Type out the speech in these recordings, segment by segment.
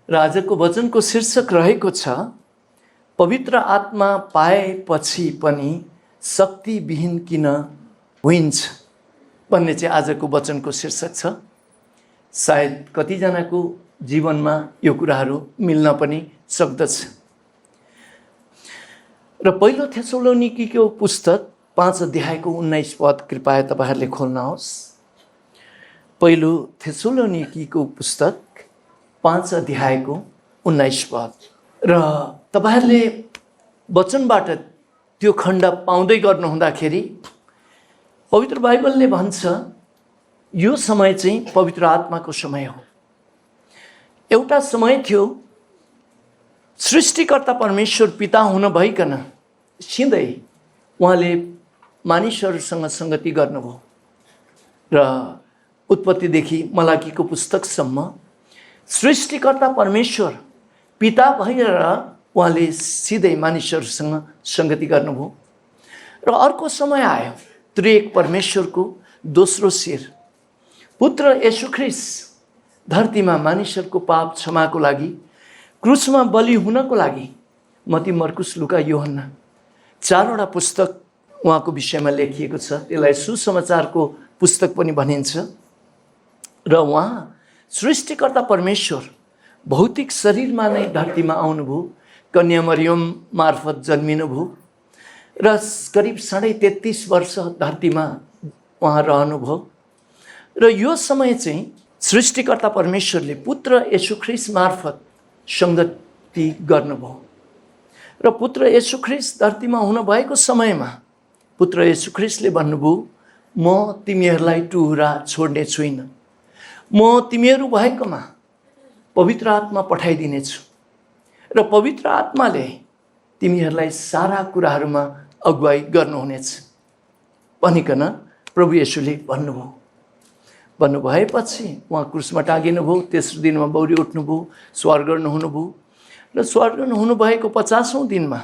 र आजको वचनको शीर्षक रहेको छ पवित्र आत्मा पाएपछि पनि शक्तिविहीन किन होइन्छ भन्ने चाहिँ आजको वचनको शीर्षक छ। सायद कतिजनाको जीवनमा यो कुराहरू मिल्न पनि सक्दछ। र पहिलो थेसलोनिकीको पुस्तक 5 अध्यायको 19 पद कृपया तपाईहरुले खोल्नुहोस्। पहिलो थेसलोनिकीको पुस्तक 5 अध्यायको 19 पद। र तपाईहरुले वचनबाट त्यो खण्ड पाउँदै गर्नु हुँदाखेरि पवित्र बाइबलले भन्छ यो समय चाहिँ पवित्र आत्माको समय हो। एउटा समय थियो सृष्टिकर्ता परमेश्वर पिता हुन भइकन सिधै उहाँले मानिसहरूसँग संगति गर्नुभयो र उत्पत्तिदेखि मलाकीको पुस्तकसम्म सृष्टिकर्ता परमेश्वर पिता भएर उहाँले सिधै मानिसहरूसँग संगति गर्नुभयो। र अर्को समय आयो त्रिएक परमेश्वरको दोस्रो शिर पुत्र येशू ख्रीष्ट धरतीमा मानिसहरूको पाप क्षमाको लागि क्रुसमा बलि हुनको लागि मत्ती मर्कुस लुका योहन्ना 4वटा पुस्तक उहाँको विषयमा लेखिएको छ। त्यसलाई सुसमाचारको पुस्तक पनि भनिन्छ। र उहाँ सृष्टिकर्ता परमेश्वर भौतिक शरीरमा नै धरतीमा आउनुभयो, कन्या मरियम मार्फत जन्मिनुभयो र करिब 33.5 वर्ष धरतीमा उहाँ रहनुभयो। र यो समय चाहिँ सृष्टिकर्ता परमेश्वरले पुत्र येशू ख्रीष्ट मार्फत संगति गर्नुभयो। र पुत्र येशू ख्रीष्ट धरतीमा हुन भएको समयमा पुत्र येशू ख्रीष्टले भन्नुभयो म तिमीहरूलाई टुहुरा छोड्ने छुइनँ, म तिमीहरू भएकोमा पवित्र आत्मा पठाइदिनेछु र पवित्र आत्माले तिमीहरूलाई सारा कुराहरूमा अगुवाई गर्नुहुनेछ भनिकन प्रभु येशूले भन्नुभएपछि उहाँ क्रुसमा टाँगिनुभयो। तेस्रो दिनमा बौरी उठ्नुभयो, स्वर्गन हुनुभयो र स्वर्गन हुनुभएको 50औं दिनमा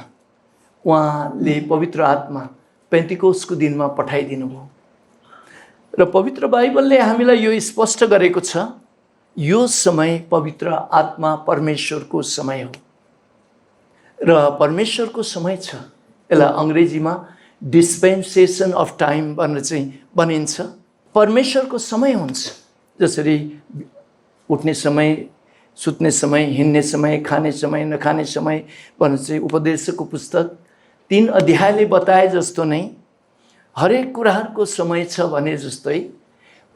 उहाँले पवित्र आत्मा पेन्टिकोस्टको दिनमा पठाइदिनु भयो। र पवित्र बाइबलले हामीलाई यो स्पष्ट गरेको छ यो समय पवित्र आत्मा परमेश्वरको समय हो र परमेश्वरको समय छ। यसलाई अंग्रेजीमा डिस्पेन्सेसन अफ टाइम भनेर चाहिँ भनिन्छ। परमेश्वरको समय हुन्छ, जसरी उठ्ने समय, सुत्ने समय, हिँड्ने समय, खाने समय, नखाने समय भनेर चाहिँ उपदेशको पुस्तक 3 अध्यायले बताए जस्तो नै हरेक कुराहरूको समय छ भने जस्तै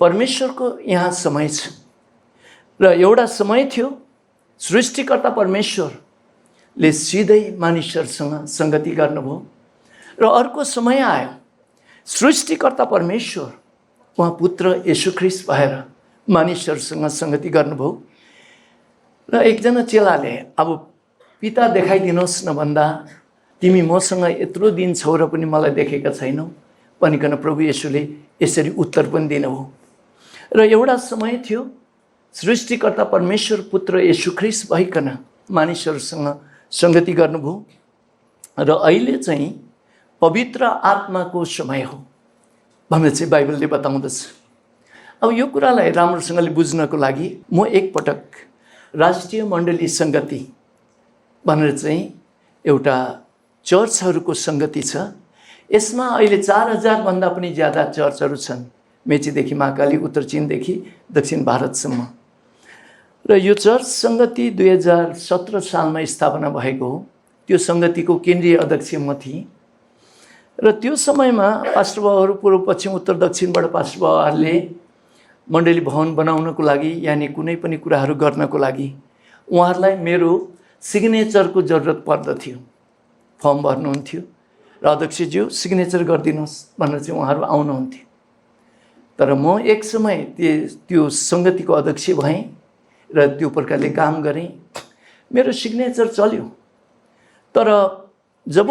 परमेश्वरको यहाँ समय छ। र एउटा समय थियो सृष्टिकर्ता परमेश्वरले सिधै मानिसहरूसँग संगति गर्नुभयो र अर्को समय आयो सृष्टिकर्ता परमेश्वर उहाँ पुत्र येशू ख्रीष्ट भएर मानिसहरूसँग संगति गर्नुभयो। र एकजना चेलाले अब पिता देखाइदिनुहोस् न भन्दा तिमी मसँग यत्रो दिन छौ र पनि मलाई देखेका छैनौ भनिकन प्रभु येशूले यसरी उत्तर पनि दिनुभयो। र एउटा समय थियो सृष्टिकर्ता परमेश्वर पुत्र येशू ख्रीष्ट भइकन मानिसहरूसँग संगति गर्नुभयो र अहिले चाहिँ पवित्र आत्माको समय हो भनेर चाहिँ बाइबलले बताउँदछ। अब यो कुरालाई राम्रोसँगले बुझ्नको लागि म एकपटक राष्ट्रिय मण्डली संगति भनेर चाहिँ एउटा चर्चहरूको संगति छ। यसमा अहिले 4000 भन्दा पनि ज्यादा चर्चहरू छन्, मेचीदेखि महाकाली, उत्तर चीनदेखि दक्षिण भारतसम्म। र यो चर्च संगति 2017 सालमा स्थापना भएको हो। त्यो संगतिको केन्द्रीय अध्यक्ष म थिएँ र त्यो समयमा पास्टर बाबुहरू पूर्व पश्चिम उत्तर दक्षिणबाट पास्टर बाबुहरूले मण्डली भवन बनाउनको लागि यानी कुनै पनि कुराहरू गर्नको लागि उहाँहरूलाई मेरो सिग्नेचरको जरुरत पर्दथ्यो। फर्म भर्नुहुन्थ्यो र अध्यक्षज्यू सिग्नेचर गरिदिनुहोस् भनेर चाहिँ उहाँहरू आउनुहुन्थ्यो। तर म एक समय त्यो संगतिको अध्यक्ष भएँ र त्यो प्रकारले काम गरेँ। मेरो सिग्नेचर चल्यो। तर जब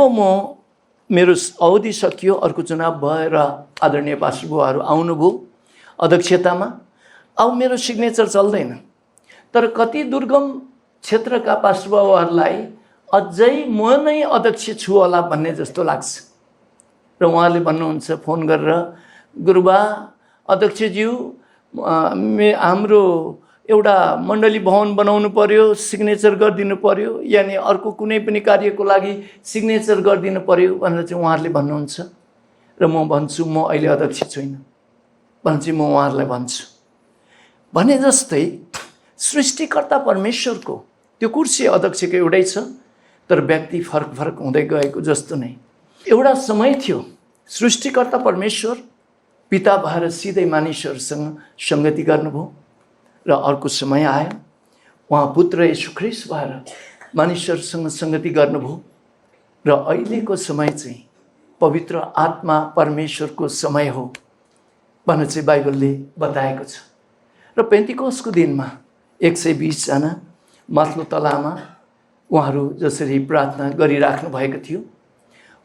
मेरो अवधि सकियो, अर्को चुनाव भएर आदरणीय पास्टर बुवाहरू आउनुभयो अध्यक्षतामा, अब मेरो सिग्नेचर चल्दैन। तर कति दुर्गम क्षेत्रका पास्टर बाबुहरूलाई अझै म नै अध्यक्ष छु होला भन्ने जस्तो लाग्छ। र उहाँले भन्नुहुन्छ फोन गरेर, गुरुबा अध्यक्षज्यू हाम्रो एउटा मण्डली भवन बनाउनु पर्यो, सिग्नेचर गरिदिनु पर्यो, यानि अर्को कुनै पनि कार्यको लागि सिग्नेचर गरिदिनु पर्यो भनेर चाहिँ उहाँहरूले भन्नुहुन्छ। र म भन्छु म अहिले अध्यक्ष छुइनँ भने चाहिँ म उहाँहरूलाई भन्छु। भने जस्तै सृष्टिकर्ता परमेश्वरको त्यो कुर्सी अध्यक्षको एउटै छ, तर व्यक्ति फरक फरक हुँदै गएको जस्तो नै। एउटा समय थियो सृष्टिकर्ता परमेश्वर पिता भएर सिधै मानिसहरूसँग सङ्गति गर्नुभयो, र अर्को समय आयो उहाँ पुत्र येशू ख्रीष्ट भएर मानिसहरूसँग सङ्गति गर्नुभयो, र अहिलेको समय चाहिँ पवित्र आत्मा परमेश्वरको समय हो भनेर चाहिँ बाइबलले बताएको छ। र पेन्टिकोसको दिनमा 120 जना माथिल्लो तलामा उहाँहरू जसरी प्रार्थना गरिराख्नु भएको थियो,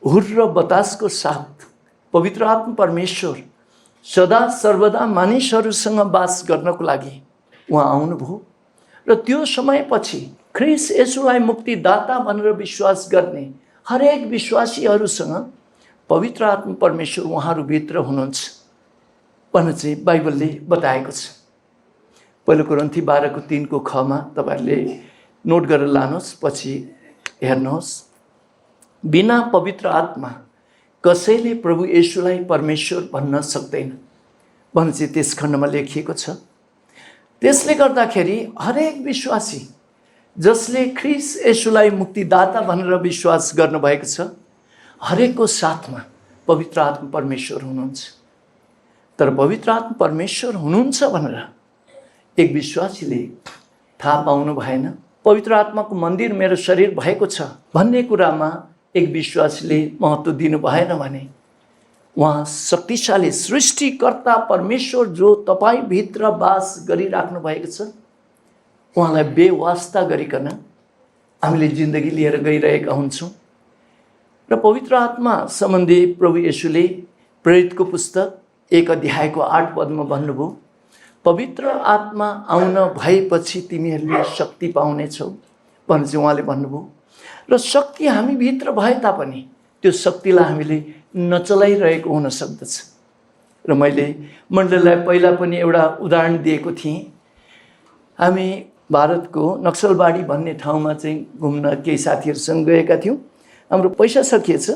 हुर र बतासको साथ पवित्र आत्मा परमेश्वर सदा सर्वदा मानिसहरूसँग बास गर्नको लागि उहाँ आउनुभयो। र त्यो समयपछि ख्रीष्ट येशूलाई मुक्तिदाता भनेर विश्वास गर्ने हरेक विश्वासीहरूसँग पवित्र आत्मा परमेश्वर उहाँहरूभित्र हुनुहुन्छ भनेर चाहिँ बाइबलले बताएको छ। पहिलो कोरिन्थी 12:3 खमा तपाईँहरूले नोट गरेर लानुहोस्, पछि हेर्नुहोस्। बिना पवित्र आत्मा कसैले प्रभु येशूलाई परमेश्वर भन्न सक्दैन भनेर चाहिँ त्यस खण्डमा लेखिएको छ। त्यसले गर्दाखेरि हरेक विश्वासी जसले ख्रीष्ट येशूलाई मुक्तिदाता भनेर विश्वास गर्नुभएको छ, हरेकको साथमा पवित्र आत्मा परमेश्वर हुनुहुन्छ। तर पवित्र आत्मा परमेश्वर हुनुहुन्छ भनेर एक विश्वासीले थाहा पाउनु भएन। पवित्र आत्माको मन्दिर मेरो शरीर भएको छ भन्ने कुरामा एक विश्वासीले महत्त्व दिनु भएन भने उहाँ शक्तिशाली सृष्टिकर्ता परमेश्वर जो तपाईभित्र बास गरिराख्नु भएको छ उहाँलाई बेवास्ता गरिकन हामीले जिन्दगी लिएर गइरहेका हुन्छौँ। र पवित्र आत्मा सम्बन्धी प्रभु येशूले प्रेरितको पुस्तक 1:8 भन्नुभयो, पवित्र आत्मा आउन भएपछि तिमीहरूले शक्ति पाउनेछौ भनेर चाहिँ उहाँले भन्नुभयो। र शक्ति हामी भित्र भए तापनि त्यो शक्तिलाई हामीले नचलाइरहेको हुन सक्दछ। र मैले मण्डलीलाई पहिला पनि एउटा उदाहरण दिएको थिएँ। हामी भारतको नक्सलबाडी भन्ने ठाउँमा चाहिँ घुम्न केही साथीहरूसँग गएका थियौँ। हाम्रो पैसा सकिएछ,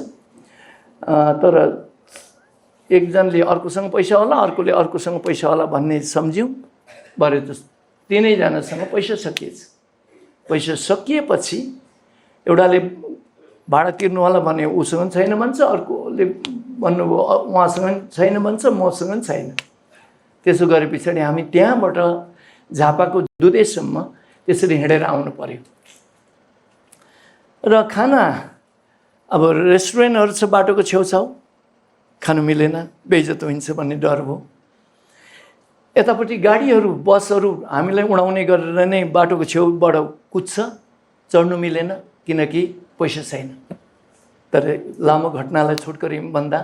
तर एकजनाले अर्कोसँग पैसा होला, अर्कोले अर्कोसँग पैसा होला भन्ने सम्झ्यौँ। भरे त तिनैजनासँग पैसा सकिएछ। पैसा सकिएपछि एउटाले भाडा तिर्नु होला भने उसँग छैन भन्छ, अर्कोले भन्नुभयो उहाँसँग छैन भन्छ, मसँग छैन। त्यसो गरे पछाडि हामी त्यहाँबाट झापाको दुधेसम्म त्यसरी हिँडेर आउनु पर्यो। र खाना अब रेस्टुरेन्टहरू छ बाटोको छेउछाउ, खानु मिलेन, बेइज्जत हुन्छ भन्ने डर भयो। यतापट्टि गाडीहरू बसहरू हामीलाई उडाउने गरेर नै बाटोको छेउबाट कुद्छ, चढ्नु मिलेन किनकि पैसा छैन। तर लामो घटनालाई छोटकरी भन्दा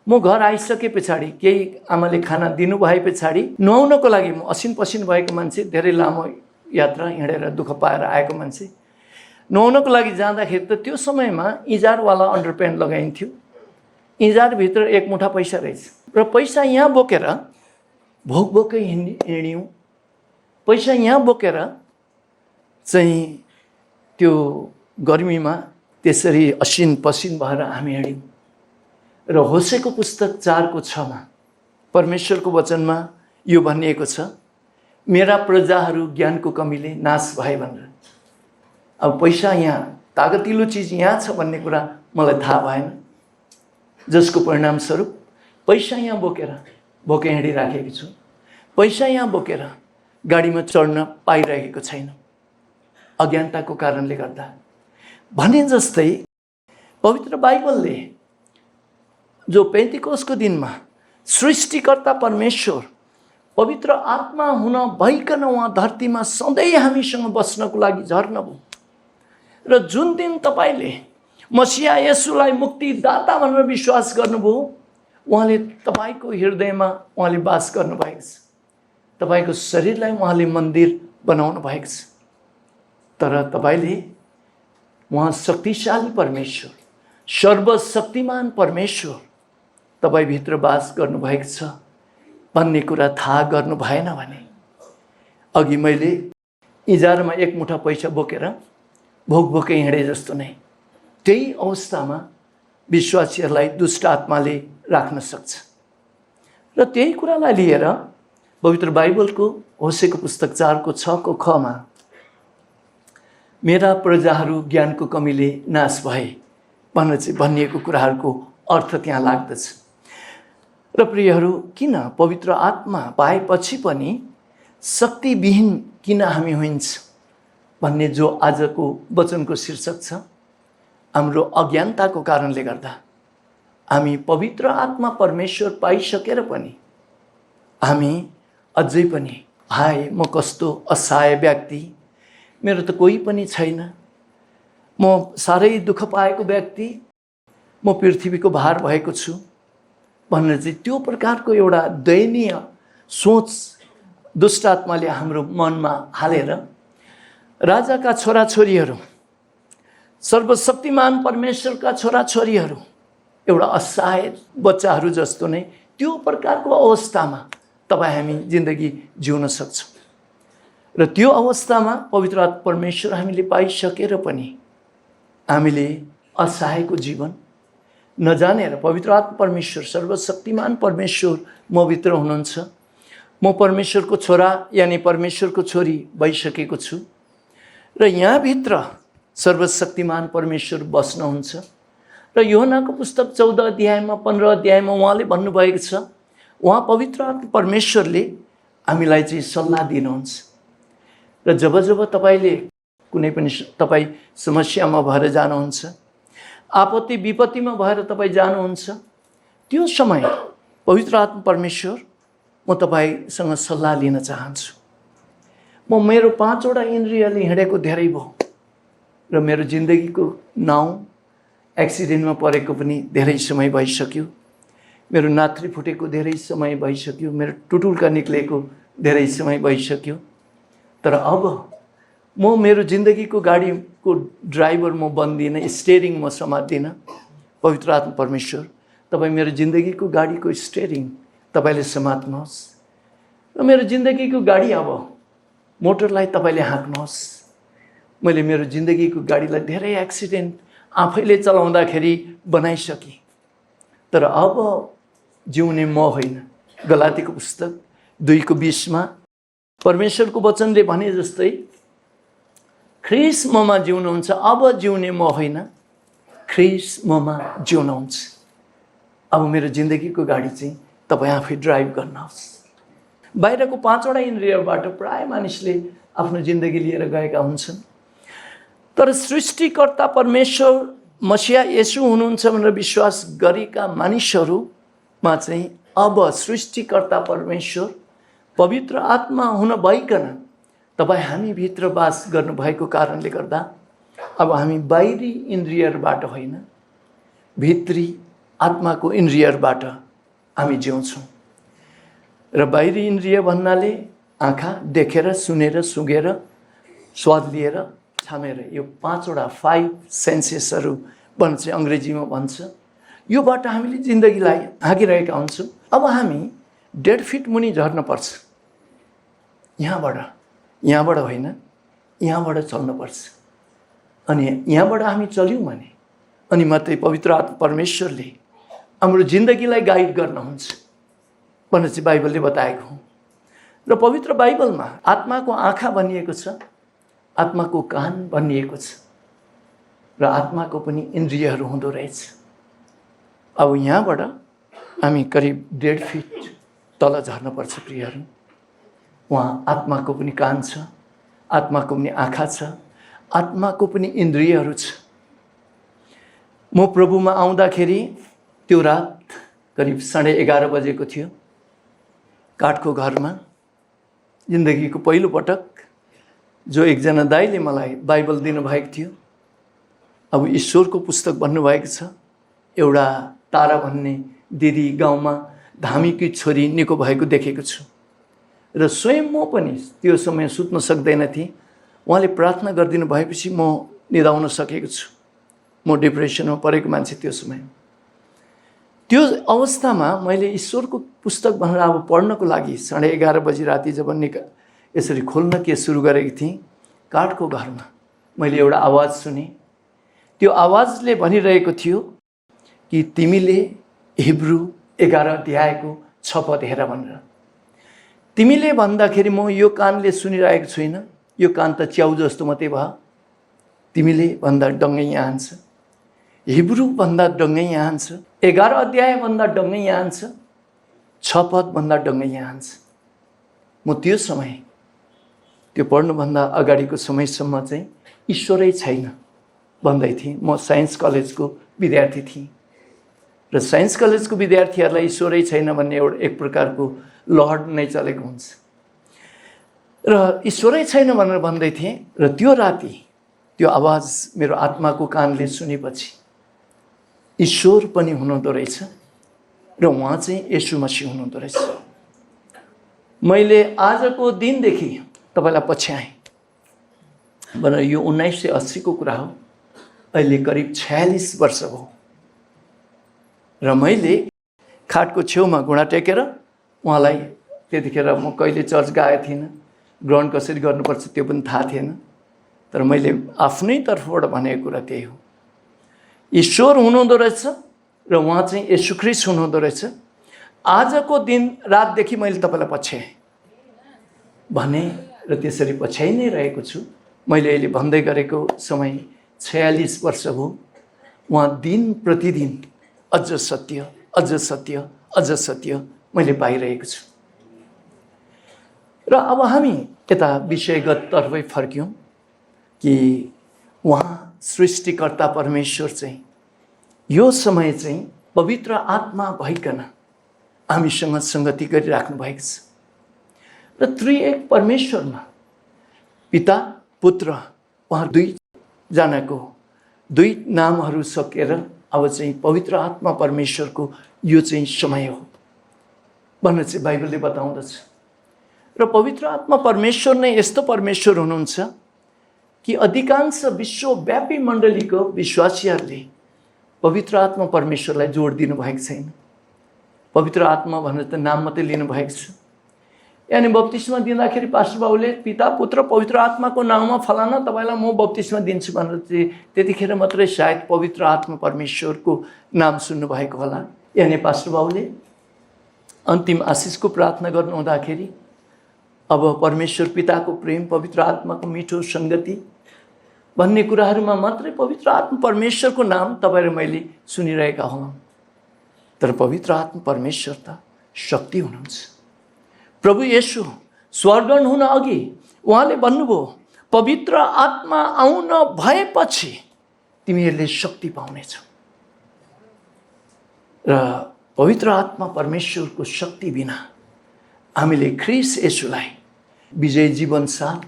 म घर आइसके पछाडि केही आमाले खाना दिनुभए पछाडि नुहाउनको लागि म असिन पसिन भएको मान्छे, धेरै लामो यात्रा हिँडेर दुःख पाएर आएको मान्छे, नुहाउनको लागि जाँदाखेरि त त्यो समयमा इजारवाला अन्डरप्यान्ट लगाइन्थ्यो। इजारभित्र एक मुठा पैसा रहेछ र पैसा यहाँ बोकेर भोकै हिँड्यौँ। पैसा यहाँ बोकेर चाहिँ त्यो गर्मीमा त्यसरी असिन पसिन भएर हामी हिँड्यौँ। र होसेको पुस्तक 4:6 परमेश्वरको वचनमा यो भनिएको छ, मेरा प्रजाहरू ज्ञानको कमीले नाश भए भनेर। अब पैसा यहाँ, तागतिलो चिज यहाँ छ भन्ने कुरा मलाई थाहा भएन, जसको परिणामस्वरूप पैसा यहाँ बोकेर भोकै हिँडिराखेको छु। पैसा यहाँ बोकेर गाडीमा चढ्न पाइरहेको छैन अज्ञानताको कारणले गर्दा। भने जस्तै पवित्र बाइबलले जो पेन्टिकोसको दिनमा सृष्टिकर्ता परमेश्वर पवित्र आत्मा हुन भइकन उहाँ धरतीमा सधैँ हामीसँग बस्नको लागि झर्नुभयो। र जुन दिन तपाईँले मसिहा येशूलाई मुक्तिदाता भनेर विश्वास गर्नुभयो, उहाँले तपाईँको हृदयमा उहाँले बास गर्नुभएको छ। तपाईँको शरीरलाई उहाँले मन्दिर बनाउनु भएको छ। तर तपाईँले उहाँ शक्तिशाली परमेश्वर, सर्वशक्तिमान परमेश्वर तपाईँभित्र बास गर्नुभएको छ भन्ने कुरा थाहा गर्नु भएन भने अघि मैले इजारमा एक मुठा पैसा बोकेर भोक हिँडे जस्तो नै, त्यही अवस्थामा विश्वासीहरूलाई दुष्ट आत्माले राख्न सक्छ। र त्यही कुरालाई लिएर पवित्र बाइबलको होसेको पुस्तक 4:6 मेरा प्रजाहरू ज्ञानको कमीले नाश भए भनिएको कुराहरूको अर्थ त्यहाँ लाग्दछ। र प्रियहरू, किन पवित्र आत्मा पाएपछि पनि शक्तिविहीन किन हामी होइन्छ भन्ने जो आजको वचनको शीर्षक छ, हाम्रो अज्ञानताको कारणले गर्दा हामी पवित्र आत्मा परमेश्वर पाइसकेर पनि हामी अझै पनि हाय म कस्तो असहाय व्यक्ति, मेरो त कोही पनि छैन, म साह्रै दुःख पाएको व्यक्ति, म पृथ्वीको भार भएको छु भनेर चाहिँ त्यो प्रकारको एउटा दयनीय सोच दुष्ट आत्माले हाम्रो मनमा हालेर राजाका छोराछोरीहरू, सर्वशक्तिमान परमेश्वरका छोराछोरीहरू एउटा असहाय बच्चाहरू जस्तो नै त्यो प्रकारको अवस्थामा तपाईँ हामी जिन्दगी जिउन सक्छौँ। र त्यो अवस्थामा पवित्र आत्मा परमेश्वर हामीले पाइसकेर पनि हामीले असहायको जीवन नजानेर, पवित्र आत्मा परमेश्वर सर्वशक्तिमान परमेश्वर म भित्र हुनुहुन्छ, म परमेश्वरको छोरा यानी परमेश्वरको छोरी भइसकेको छु र यहाँभित्र सर्वशक्तिमान परमेश्वर बस्नुहुन्छ। र योहन्नाको पुस्तक 14:15 उहाँले भन्नुभएको छ, उहाँ पवित्र आत्मा परमेश्वरले हामीलाई चाहिँ सल्लाह दिनुहुन्छ। र जब जब तपाईँले कुनै पनि तपाईँ समस्यामा भएर जानुहुन्छ, आपत्ति विपत्तिमा भएर तपाईँ जानुहुन्छ, त्यो समय पवित्र आत्मा परमेश्वर म तपाईँसँग सल्लाह लिन चाहन्छु। म मेरो 5वटा इन्द्रियले हिँडेको धेरै भयो र मेरो जिन्दगीको नाउँ एक्सिडेन्टमा परेको पनि धेरै समय भइसक्यो, मेरो नाथ्री फुटेको धेरै समय भइसक्यो, मेरो टुटुल्का निक्लेको धेरै समय भइसक्यो। तर अब म मेरो जिन्दगीको गाडीको ड्राइभर म बन्दिनँ, स्टेरिङ म समात्दिनँ। पवित्र आत्मा परमेश्वर तपाईँ मेरो जिन्दगीको गाडीको स्टेरिङ तपाईँले समात्नुहोस् र मेरो जिन्दगीको गाडी अब मोटरलाई तपाईँले हाँक्नुहोस्। मैले मेरो जिन्दगीको गाडीलाई धेरै एक्सिडेन्ट आफैले चलाउँदाखेरि बनाइसकेँ, तर अब जिउने म होइन। गलातीको पुस्तक 2:20 परमेश्वरको वचनले भने जस्तै ख्रीष्ट ममा जिउनुहुन्छ, अब जिउने म होइन, ख्रीष्ट ममा जिउनुहुन्छ। अब मेरो जिन्दगीको गाडी चाहिँ तपाईँ आफै ड्राइभ गर्नुहोस्। बाहिरको 5वटा इन्द्रियबाट प्राय मानिसले आफ्नो जिन्दगी लिएर गएका हुन्छन्, तर सृष्टिकर्ता परमेश्वर मसिहा येशू हुनुहुन्छ भनेर विश्वास गरेका मानिसहरूमा चाहिँ अब सृष्टिकर्ता परमेश्वर पवित्र आत्मा हुन भइकन तपाईँ हामी भित्र वास गर्नुभएको कारणले गर्दा अब हामी बाहिरी इन्द्रियबाट होइन, भित्री आत्माको इन्द्रियबाट हामी जिउँछौँ। र बाहिरी इन्द्रिय भन्नाले आँखा देखेर, सुनेर, सुँघेर, स्वाद लिएर, छामेर, यो 5वटा 5 सेन्सेसहरू भन्छ, अङ्ग्रेजीमा भन्छ, योबाट हामीले जिन्दगीलाई हाँकिरहेका हुन्छौँ। अब हामी 1.5 फिट मुनि झर्न पर्छ, यहाँबाट होइन, यहाँबाट चल्नुपर्छ। अनि यहाँबाट हामी चल्यौँ भने अनि मात्रै पवित्र आत्मा परमेश्वरले हाम्रो जिन्दगीलाई गाइड गर्नुहुन्छ भनेर चाहिँ बाइबलले बताएको हो। र पवित्र बाइबलमा आत्माको आँखा भनिएको छ, आत्माको कान भनिएको छ र आत्माको पनि इन्द्रियहरू हुँदो रहेछ। अब यहाँबाट हामी करिब 1.5 फिट तल झर्नुपर्छ प्रियहरू। वहाँ आत्माको पनि कान छ, आत्माको पनि आँखा छ, आत्माको पनि इन्द्रियहरू छ। म प्रभुमा आउँदाखेरि त्यो रात करिब 11:30 बजेको थियो। काठको घरमा जिन्दगीको पहिलो पटक जो एकजना दाइले मलाई बाइबल दिनुभएको थियो। अब ईश्वरको पुस्तक भन्नुभएको छ। एउटा तारा भन्ने दिदी गाउँमा धामीकी छोरी निको भएको देखेको छु र स्वयं म पनि त्यो समय सुत्न सक्दैन थिएँ। उहाँले प्रार्थना गरिदिनु भएपछि म निदाउन सकेको छु। म डिप्रेसनमा परेको मान्छे त्यो समय। त्यो अवस्थामा मैले ईश्वरको पुस्तक भनेर अब पढ्नको लागि 11:30 बजी राति जब यसरी खोल्न के सुरु गरेकी थिएँ, काठको घरमा मैले एउटा आवाज सुने। त्यो आवाजले भनिरहेको थियो कि तिमीले हिब्रू 11 अध्यायको 6 पद हेर भनेर। तिमीले भन्दाखेरि म यो कानले सुनिरहेको छुइनँ, यो कान त च्याउ जस्तो मात्रै भयो। तिमीले भन्दा डङ्गै यहाँ हान्छ, हिब्रू भन्दा डङ्गै यहाँ हान्छ, 11 अध्याय भन्दा डङ्गै यहाँ हान्छ, 6 पद भन्दा डङ्गै यहाँ हान्छ। म त्यो समय, त्यो पढ्नुभन्दा अगाडिको समयसम्म चाहिँ ईश्वरै छैन भन्दै थिएँ। म साइन्स कलेजको विद्यार्थी थिएँ र साइन्स कलेजको विद्यार्थीहरूलाई ईश्वरै छैन भन्ने एउटा एक प्रकारको लहर नै चलेको हुन्छ र ईश्वरै छैन भनेर भन्दै थिएँ। र त्यो राति त्यो आवाज मेरो आत्माको कानले सुनेपछि ईश्वर पनि हुनुहुँदो रहेछ र उहाँ चाहिँ येशू मसीह हुनुहुँदो रहेछ। मैले आजको दिनदेखि तपाईँलाई पछ्याएँ भनेर, यो 1980 को कुरा हो, अहिले करिब 46 वर्ष भयो र मैले खाटको छेउमा घुँडा टेकेर उहाँलाई, त्यतिखेर म कहिले चर्च गएको थिइनँ, ग्रहण कसरी गर्नुपर्छ त्यो पनि थाहा थिएन, तर मैले आफ्नै तर्फबाट भनेको कुरा त्यही हो, ईश्वर हुनुहुँदो रहेछ र उहाँ चाहिँ येशू ख्रीष्ट हुनुहुँदो रहेछ। आजको दिन रातदेखि मैले तपाईँलाई पछ्याएँ भने र त्यसरी पछ्याइ नै रहेको छु। मैले अहिले भन्दै गरेको समय 46 वर्ष भयो। उहाँ दिन प्रतिदिन अझ सत्य, अझ सत्य, अझ सत्य मैले पाइरहेको छु। र अब हामी यता विषयगत तर्फै फर्क्यौँ कि उहाँ सृष्टिकर्ता परमेश्वर चाहिँ यो समय चाहिँ पवित्र आत्मा भइकन हामीसँग सङ्गति गरिराख्नु भएको छ र त्रिएक परमेश्वरमा पिता पुत्र उहाँ दुईजनाको दुई नामहरू सकेर अब चाहिँ पवित्र आत्मा परमेश्वरको यो चाहिँ समय हो भनेर चाहिँ बाइबलले बताउँदछ। र पवित्र आत्मा परमेश्वर नै यस्तो परमेश्वर हुनुहुन्छ कि अधिकांश विश्वव्यापी मण्डलीको विश्वासीहरूले पवित्र आत्मा परमेश्वरलाई जोड दिनुभएको छैन। पवित्र आत्मा भनेर त नाम मात्रै लिनुभएको छ। यानी बप्तिस्मा दिँदाखेरि पास्टर बाबुले पिता पुत्र पवित्र आत्माको नाममा फलाना तपाईँलाई म बप्तिस्मा दिन्छु भनेर चाहिँ त्यतिखेर मात्रै सायद पवित्र आत्मा परमेश्वरको नाम सुन्नुभएको होला। यानी पास्टर बाबुले अन्तिम आशिषको प्रार्थना गर्नु हुँदाखेरि अब परमेश्वर पिताको प्रेम, पवित्र आत्माको मिठो सङ्गति भन्ने कुराहरूमा मात्रै पवित्र आत्मा परमेश्वरको नाम तपाईँ र मैले सुनिरहेका हौँ। तर पवित्र आत्मा परमेश्वर त शक्ति हुनुहुन्छ। प्रभु येशू स्वर्गन हुन अघि उहाँले भन्नुभयो पवित्र आत्मा आउन भएपछि तिमीहरूले शक्ति पाउनेछौ। र पवित्र आत्मा परमेश्वरको शक्ति बिना हामीले ख्रीष्ट येशूलाई विजय जीवन साथ,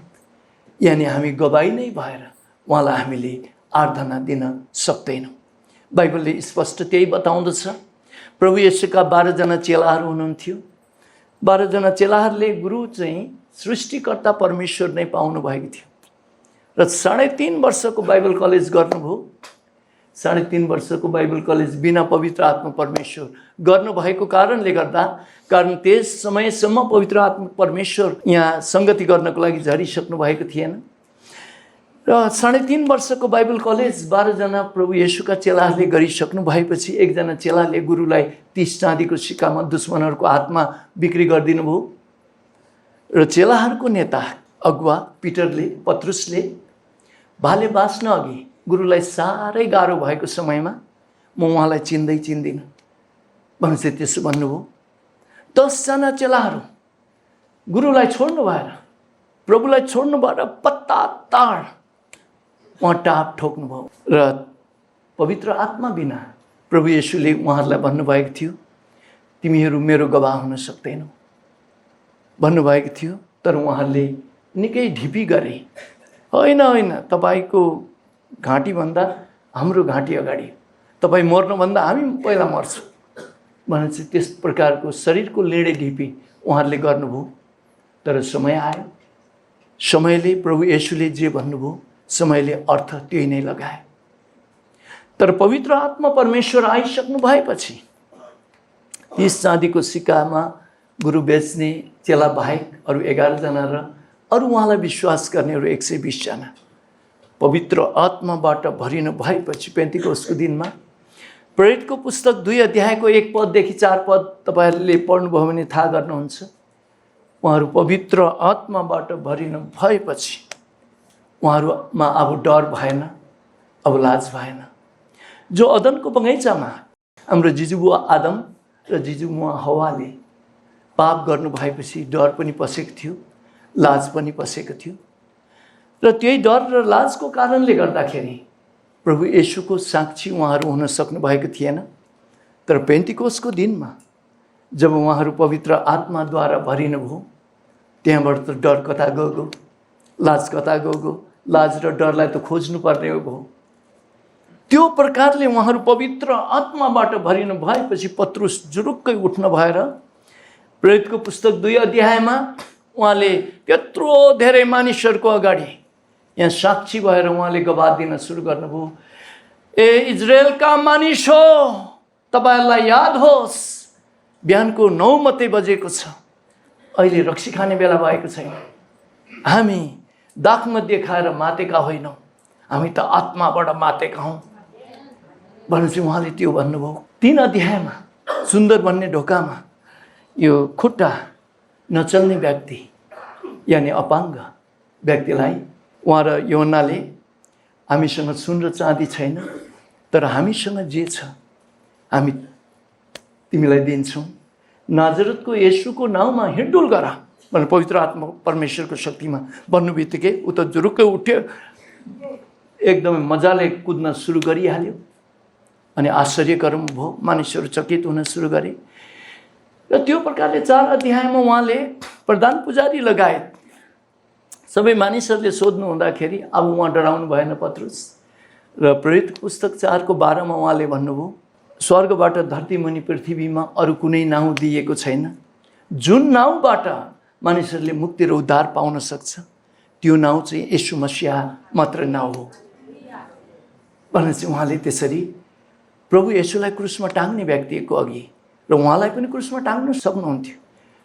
यानी हामी गवाई नै भएर उहाँलाई हामीले आराधना दिन सक्दैनौँ। बाइबलले स्पष्ट त्यही बताउँदछ। प्रभु येशूका 12 जना चेलाहरू हुनुहुन्थ्यो। 12 जना चेलाहरूले गुरु चाहिँ सृष्टिकर्ता परमेश्वर नै पाउनु भएको थियो र 3.5 वर्षको बाइबल कलेज गर्नुभयो। 3.5 वर्षको बाइबल कलेज बिना पवित्र आत्मा परमेश्वर गर्नुभएको कारणले गर्दा, कारण त्यस समयसम्म पवित्र आत्मा परमेश्वर यहाँ सङ्गति गर्नको लागि झरिसक्नु भएको थिएन र 3.5 वर्षको बाइबल कलेज 12 जना प्रभु येशूका चेलाहरूले गरिसक्नु भएपछि एकजना चेलाले गुरुलाई 30 चाँदीको सिक्कामा दुश्मनहरूको हातमा बिक्री गरिदिनु भयो र चेलाहरूको नेता अगुवा पिटरले, पत्रुसले भाले बाँच्न अघि गुरुलाई साह्रै गाह्रो भएको समयमा म उहाँलाई चिन्दिनँ भने चाहिँ त्यसो भन्नुभयो। 10 जना चेलाहरू गुरुलाई छोड्नु भएर, प्रभुलाई छोड्नु भएर पत्ता ताड उहाँ टाप ठोक्नुभयो र पवित्र आत्मा बिना प्रभु येशूले उहाँहरूलाई भन्नुभएको थियो तिमीहरू मेरो गवाह हुन सक्दैनौ भन्नुभएको थियो। तर उहाँहरूले निकै ढिपी गरे। होइन, तपाईँको घाँटीभन्दा हाम्रो घाँटी अगाडि, तपाईँ मर्नुभन्दा हामी पहिला मर्छौँ भने चाहिँ त्यस प्रकारको शरीरको लेडे ढिपी उहाँहरूले गर्नुभयो। तर समय आयो, समयले प्रभु येशूले जे भन्नुभयो समयले अर्थ त्यही नै लगाए। तर पवित्र आत्मा परमेश्वर आइसक्नु भएपछि 30 चाँदीको सिक्कामा गुरु बेच्ने चेला बाहेक अरू 11 जना र अरू उहाँलाई विश्वास गर्नेहरू 120 जना पवित्र आत्माबाट भरिनु भएपछि पेन्टिकोस्टको दिनमा प्रेरितको पुस्तक 2 अध्यायको 1 पददेखि 4 पद तपाईहरूले पढ्नुभयो भने थाहा गर्नुहुन्छ। उहाँहरू पवित्र आत्माबाट भरिनु भएपछि उहाँहरूमा अब डर भएन, अब लाज भएन। जो अदनको बगैँचामा हाम्रो जिजुबुवा आदम र जिजुबुवा हवाले पाप गर्नु भएपछि डर पनि पसेको थियो, लाज पनि पसेको थियो। र त्यही डर र लाजको कारणले गर्दाखेरि प्रभु येशूको साक्षी उहाँहरू हुन सक्नु भएको थिएन। तर पेन्टिकोस्टको दिनमा जब उहाँहरू पवित्र आत्माद्वारा भरिनुभयो, त्यहाँबाट त डर कता गयो, लाज कता गयो, लाज र डरलाई त खोज्नु पर्ने भयो। त्यो प्रकारले उहाँहरू पवित्र आत्माबाट भरिनु भएपछि पत्रुस जुरुक्कै उठ्न भएर प्रेरितको पुस्तक 2 अध्यायमा उहाँले त्यत्रो धेरै मानिसहरूको अगाडि यहाँ साक्षी भएर उहाँले गवाह दिन सुरु गर्नुभयो। ए इजरायलका मानिस हो, तपाईहरुलाई याद होस्, बिहानको 9 बजेको छ, अहिले रक्सी खाने बेला भएको छैन। हामी दाखमध्ये खाएर मातेका होइनौँ, हामी त आत्माबाट मातेका हौँ भनेपछि उहाँले त्यो भन्नुभयो। 3 अध्यायमा सुन्दर भन्ने ढोकामा यो खुट्टा नचल्ने व्यक्ति यानी अपाङ्ग व्यक्तिलाई उहाँ र योहन्नाले हामीसँग सुन र चाँदी छैन, तर हामीसँग जे छ हामी तिमीलाई दिन्छौँ, नाजरतको येशूको नाउँमा हिँडडुल गर भनेर पवित्र आत्मा परमेश्वरको शक्तिमा भन्नु बित्तिकै ऊ त जुरुक्कै उठ्यो, एकदमै मजाले कुद्न सुरु गरिहाल्यो अनि आश्चर्यकरम भयो, मानिसहरू चकित हुन सुरु गरे। र त्यो प्रकारले 4 अध्यायमा उहाँले प्रधान पुजारी लगायत सबै मानिसहरूले सोध्नु हुँदाखेरि अब उहाँ डराउनु भएन पत्रुस। र प्रेरित पुस्तक 4 को 12 मा उहाँले भन्नुभयो, स्वर्गबाट धरती मुनि पृथ्वीमा अरू कुनै नाउँ दिएको छैन जुन नाउँबाट मानिसहरूले मुक्ति र उद्धार पाउन सक्छ, त्यो नाउँ चाहिँ येशू मसीह मात्र नाउँ हो भनेर चाहिँ उहाँले त्यसरी प्रभु येशूलाई क्रुसमा टाङ्ने व्यक्तिको अघि र उहाँलाई पनि क्रुसमा टाङ्न सक्नुहुन्थ्यो,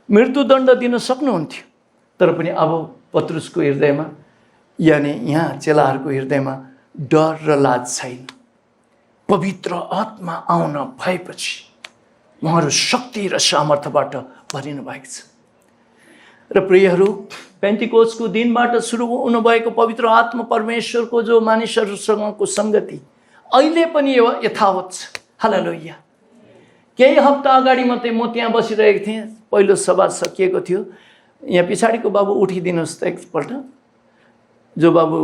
मृत्युदण्ड दिन सक्नुहुन्थ्यो। तर पनि अब पत्रुसको हृदयमा यानी यहाँ चेलाहरूको हृदयमा डर र लाज छैन। पवित्र आत्मा आउन भएपछि उहाँहरू शक्ति र सामर्थ्यबाट भरिनु भएको छ। र प्रियहरू, पेन्टिकोस्टको दिनबाट सुरु हुनुभएको पवित्र आत्मा परमेश्वरको जो मानिसहरूसँगको सङ्गति अहिले पनि यथावत छ। हालेलुया। केही हप्ता अगाडि मात्रै म त्यहाँ बसिरहेको थिएँ, पहिलो सभा सकिएको थियो। यहाँ पछाडिको बाबु उठिदिनुहोस् त एकपल्ट। जो बाबु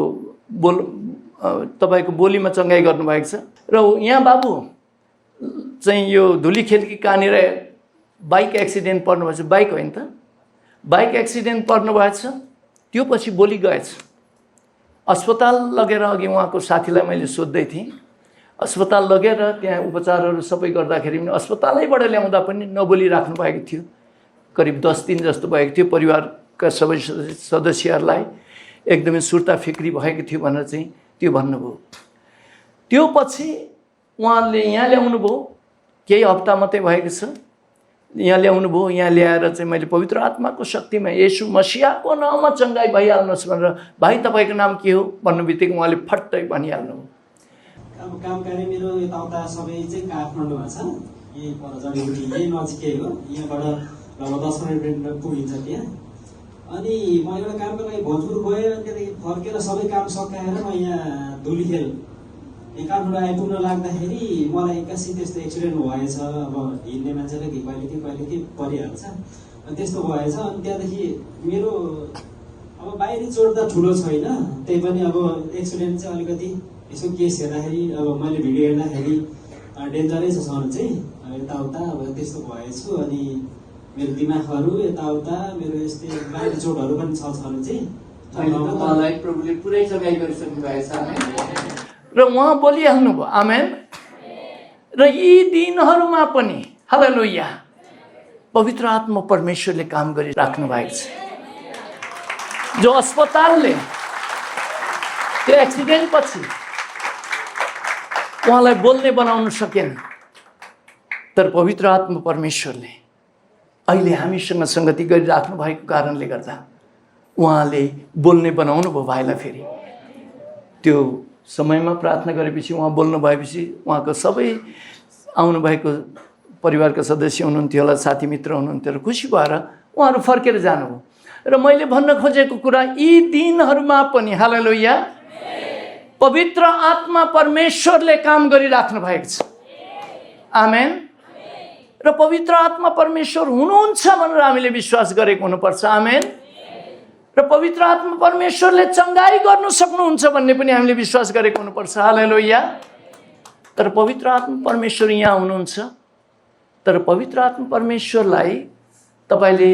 तपाईँको बोलीमा चङ्गाइ गर्नुभएको छ। र यहाँ बाबु चाहिँ यो धुली खेल्की कहाँनिर बाइक एक्सिडेन्ट पर्नुभएछ, बाइक होइन त, बाइक एक्सिडेन्ट पर्नुभएछ, त्यो पछि बोली गएछ। अस्पताल लगेर अघि उहाँको साथीलाई मैले सोध्दै थिएँ, अस्पताल लगेर त्यहाँ उपचारहरू सबै गर्दाखेरि पनि अस्पतालैबाट ल्याउँदा पनि नबोली राख्नु भएको थियो। करिब 10 दिन जस्तो भएको थियो। परिवारका सबै सदस्यहरूलाई एकदमै सुर्ता फिक्री भएको थियो भनेर चाहिँ त्यो भन्नुभयो। त्यो पछि उहाँले यहाँ ल्याउनु भयो, केही हप्ता मात्रै भएको छ, यहाँ ल्याउनु भयो। यहाँ ल्याएर चाहिँ मैले पवित्र आत्माको शक्तिमा येशू मसीहको नाममा चङ्गाइ भइहाल्नुहोस् भनेर, भाइ तपाईँको नाम के हो भन्नु बित्तिकै उहाँले फट्टै भनिहाल्नुभयो। अब काम गर्ने मेरो यताउता सबै चाहिँ काठमाडौँमा छ, यही पर जडीबुटी यही नजिकै हो, यहाँबाट लगभग 10 मिनट पुगिन्छ त्यहाँ। अनि म एउटा कामको लागि भोजपुर गएँ, त्यहाँदेखि फर्केर सबै काम सकाएर म यहाँ धुलीखेल काठमाडौँ आइपुग्न लाग्दाखेरि मलाई एक्कासी त्यस्तो एक्सिडेन्ट भएछ। अब हिँड्ने मान्छेलाई कहिले के परिहाल्छ, त्यस्तो भएछ। अनि त्यहाँदेखि मेरो अब बाहिरी चोट त ठुलो छैन, त्यही पनि अब एक्सिडेन्ट चाहिँ अलिकति यसो केस हेर्दाखेरि अब मैले भिडियो हेर्दाखेरि डेन्जरै छ सर चाहिँ, यताउता अब त्यस्तो भएछु। अनि मेरो दिमागहरू यताउता मेरो यस्तै बाहिरी चोटहरू पनि छ चाहिँ प्रभुले पुरै जगाइ गरिसक्नु भएछ र उहाँ बोलिहाल्नु भयो। आमेन। र यी दिनहरूमा पनि हालेलुया पवित्र आत्मा परमेश्वरले काम गरिराख्नु भएको छ। जो अस्पतालले त्यो एक्सिडेन्ट पछि उहाँलाई बोल्ने बनाउन सकेन, तर पवित्र आत्मा परमेश्वरले अहिले हामीसँग सङ्गति गरिराख्नु भएको कारणले गर्दा उहाँले बोल्ने बनाउनु भयो भाइलाई। फेरि त्यो समयमा प्रार्थना गरेपछि उहाँ बोल्नु भएपछि उहाँको सबै आउनुभएको परिवारका सदस्य हुनुहुन्थ्यो होला, साथी मित्र हुनुहुन्थ्यो र खुसी भएर उहाँहरू फर्केर जानुभयो। र मैले भन्न खोजेको कुरा यी दिनहरूमा पनि हालेलुया पवित्र आत्मा परमेश्वरले काम गरिराख्नु भएको छ। आमेन। र पवित्र आत्मा परमेश्वर हुनुहुन्छ भनेर हामीले विश्वास गरेको हुनुपर्छ। आमेन। र पवित्र आत्मा परमेश्वरले चङ्गाई गर्नु सक्नुहुन्छ भन्ने पनि हामीले विश्वास गरेको हुनुपर्छ। हालेलुया। तर पवित्र आत्मा परमेश्वर यहाँ हुनुहुन्छ, तर पवित्र आत्मा परमेश्वरलाई तपाईँले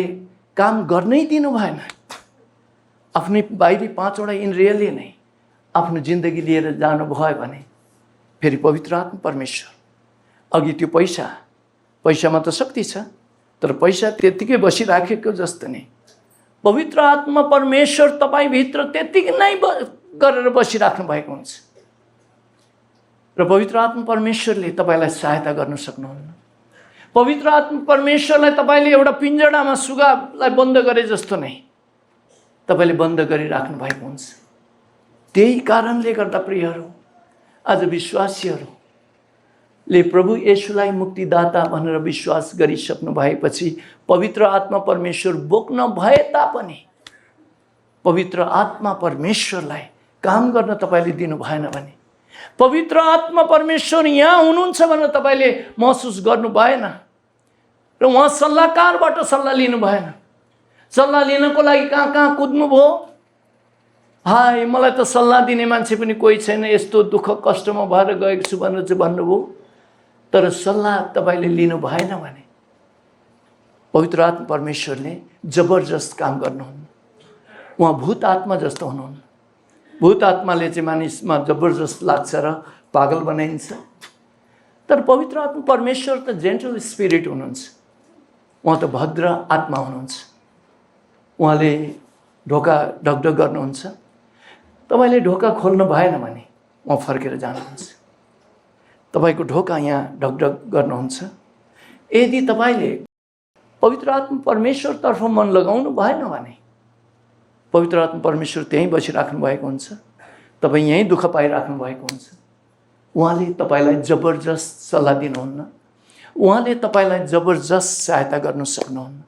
काम गर्नै दिनु भएन। आफ्नै बाहिरी 5वटा इन्द्रियले नै आफ्नो जिन्दगी लिएर जानुभयो भने फेरि पवित्र आत्मा परमेश्वर अघि त्यो पैसामा त शक्ति छ, तर पैसा त्यत्तिकै बसिराखेको जस्तो नै पवित्र आत्मा परमेश्वर तपाईँभित्र त्यत्तिकै नै गरेर बसिराख्नु भएको हुन्छ। र पवित्र आत्मा परमेश्वरले तपाईँलाई सहायता गर्न सक्नुहुन्न। पवित्र आत्मा परमेश्वरलाई तपाईँले एउटा पिञ्जडामा सुगालाई बन्द गरे जस्तो नै तपाईँले बन्द गरिराख्नु भएको हुन्छ। त्यही कारणले गर्दा प्रियहरू, आज विश्वासीहरूले प्रभु येशूलाई मुक्तिदाता भनेर विश्वास गरिसक्नु भएपछि पवित्र आत्मा परमेश्वर बोक्न भए तापनि पवित्र आत्मा परमेश्वरलाई काम गर्न तपाईँले दिनु भएन भने, पवित्र आत्मा परमेश्वर यहाँ हुनुहुन्छ भनेर तपाईँले महसुस गर्नु भएन र उहाँ सल्लाहकारबाट सल्लाह लिनु भएन, सल्लाह लिनको लागि कहाँ कहाँ कुद्नुभयो। हाय मलाई त सल्लाह दिने मान्छे पनि कोही छैन, यस्तो दुःख कष्टमा भएर गएको छु भनेर चाहिँ भन्नुभयो, तर सल्लाह तपाईँले लिनु भएन भने पवित्र आत्मा परमेश्वरले जबरजस्त काम गर्नुहुन्न। उहाँ भूत आत्मा जस्तो हुनुहुन्न। भूत आत्माले चाहिँ मानिसमा जबरजस्त लाग्छ र पागल बनाइन्छ, तर पवित्र आत्मा परमेश्वर त जेन्टल स्पिरिट हुनुहुन्छ। उहाँ त भद्र आत्मा हुनुहुन्छ। उहाँले ढोका ढकढक गर्नुहुन्छ। तपाईँले ढोका खोल्नु भएन भने उहाँ फर्केर जानुहुन्छ। तपाईँको ढोका यहाँ ढकढक गर्नुहुन्छ। यदि तपाईँले पवित्र आत्मा परमेश्वरतर्फ मन लगाउनु भएन भने पवित्र आत्मा परमेश्वर त्यहीँ बसिराख्नु भएको हुन्छ। तपाईँ यहीँ दुःख पाइराख्नु भएको हुन्छ। उहाँले तपाईँलाई जबरजस्त सल्लाह दिनुहुन्न। उहाँले तपाईँलाई जबरजस्त सहायता गर्न सक्नुहुन्न,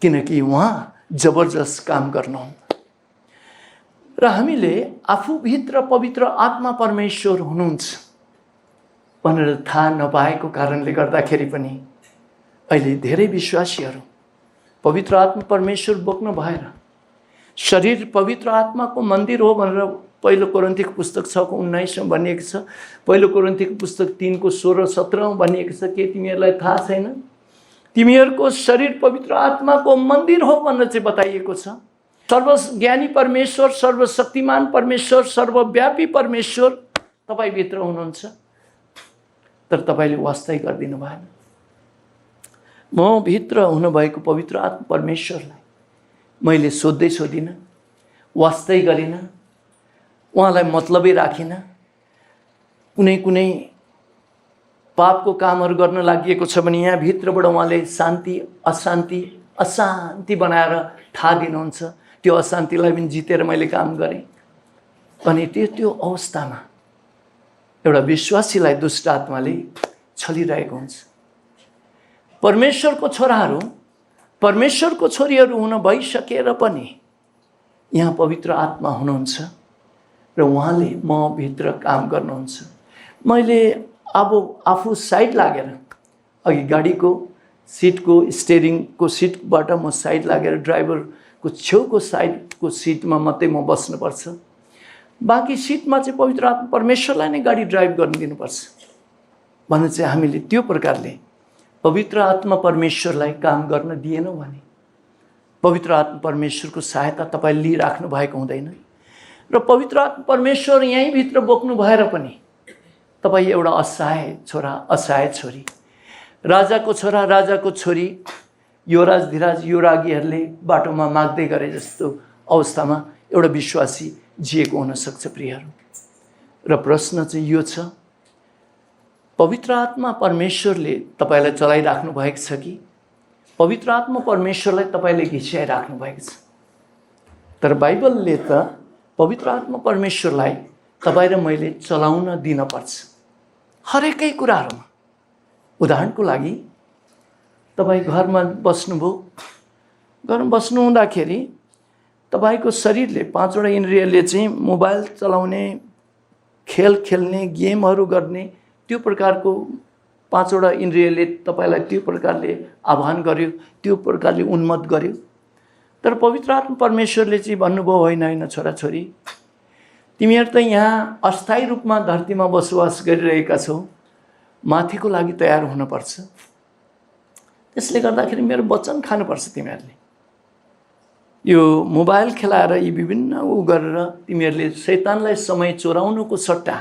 किनकि उहाँ जबरजस्त काम गर्नुहुन्न। र हामीले आफूभित्र पवित्र आत्मा परमेश्वर हुनुहुन्छ भनेर थाहा नपाएको कारणले गर्दाखेरि पनि अहिले धेरै विश्वासीहरू पवित्र आत्मा परमेश्वर बोक्नु भएर शरीर पवित्र आत्माको मन्दिर हो भनेर पहिलो कोरिन्थीको पुस्तक 6:19 भनिएको छ। पहिलो कोरिन्थीको पुस्तक 3:16-17 भनिएको छ। के तिमीहरूलाई थाहा छैन? तिमीहरूको शरीर पवित्र आत्माको मन्दिर हो भनेर चाहिँ बताइएको छ। सर्वज्ञानी परमेश्वर, सर्वशक्तिमान परमेश्वर, सर्वव्यापी परमेश्वर तपाईँभित्र हुनुहुन्छ, तर तपाईँले वास्तै गरिदिनु भएन। म भित्र हुनुभएको पवित्र आत्मा परमेश्वरलाई मैले सोध्दै सोधिनँ, वास्तै गरिनँ, उहाँलाई मतलबै राखिनँ। कुनै कुनै पापको कामहरू गर्न लागि छ भने यहाँ भित्रबाट उहाँले शान्ति अशान्ति बनाएर थाहा दिनुहुन्छ। त्यो अशान्तिलाई पनि जितेर मैले काम गरेँ। अनि त्यो अवस्थामा एउटा विश्वासीलाई दुष्ट आत्माले छलिरहेको हुन्छ। परमेश्वरको छोराहरू, परमेश्वरको छोरीहरू हुन भइसकेर पनि यहाँ पवित्र आत्मा हुनुहुन्छ र उहाँले म भित्र काम गर्नुहुन्छ। मैले अब आफू साइड लागेर, अघि गाडीको सिटको स्टेरिङको सिटबाट म साइड लागेर ड्राइभरको छेउको साइडको सिटमा मात्रै म बस्नुपर्छ। बाँकी सिटमा चाहिँ पवित्र आत्मा परमेश्वरलाई नै गाडी ड्राइभ गर्न दिनुपर्छ भने चाहिँ हामीले त्यो प्रकारले पवित्र आत्मा परमेश्वरलाई काम गर्न दिएनौँ भने पवित्र आत्मा परमेश्वरको सहायता तपाईँले लिइराख्नु भएको हुँदैन। र पवित्र आत्मा परमेश्वर यहीँ भित्र बोक्नु भएर पनि तपाईँ एउटा असहाय छोरा, असहाय छोरी, राजाको छोरा, राजाको छोरी, युवराज धिराज युवरागीहरूले बाटोमा माग्दै गरे जस्तो अवस्थामा एउटा विश्वासी जिएको हुनसक्छ प्रियहरू। र प्रश्न चाहिँ यो छ, पवित्र आत्मा परमेश्वरले तपाईँलाई चलाइराख्नु भएको छ कि पवित्र आत्मा परमेश्वरलाई तपाईँले घिसिआइराख्नु भएको छ? तर बाइबलले त पवित्र आत्मा परमेश्वरलाई तपाईँ र मैले चलाउन दिनपर्छ हरेकै कुराहरूमा। उदाहरणको लागि तपाईँ घरमा बस्नुभयो, घरमा बस्नु हुँदाखेरि तपाईँको शरीरले 5वटा इन्द्रियले चाहिँ मोबाइल चलाउने, खेल खेल्ने, गेमहरू गर्ने, त्यो प्रकारको 5वटा इन्द्रियले तपाईँलाई त्यो प्रकारले आह्वान गर्यो, त्यो प्रकारले उन्मत्त गर्यो। तर पवित्र आत्मा परमेश्वरले चाहिँ भन्नुभयो होइन होइन छोराछोरी, तिमीहरू त यहाँ अस्थायी रूपमा धरतीमा बसोबास गरिरहेका छौ, माथिको लागि तयार हुनुपर्छ। त्यसले गर्दाखेरि मेरो वचन खानुपर्छ। तिमीहरूले यो मोबाइल खेलाएर यी विभिन्न गरेर तिमीहरूले शैतानलाई समय चोराउनुको सट्टा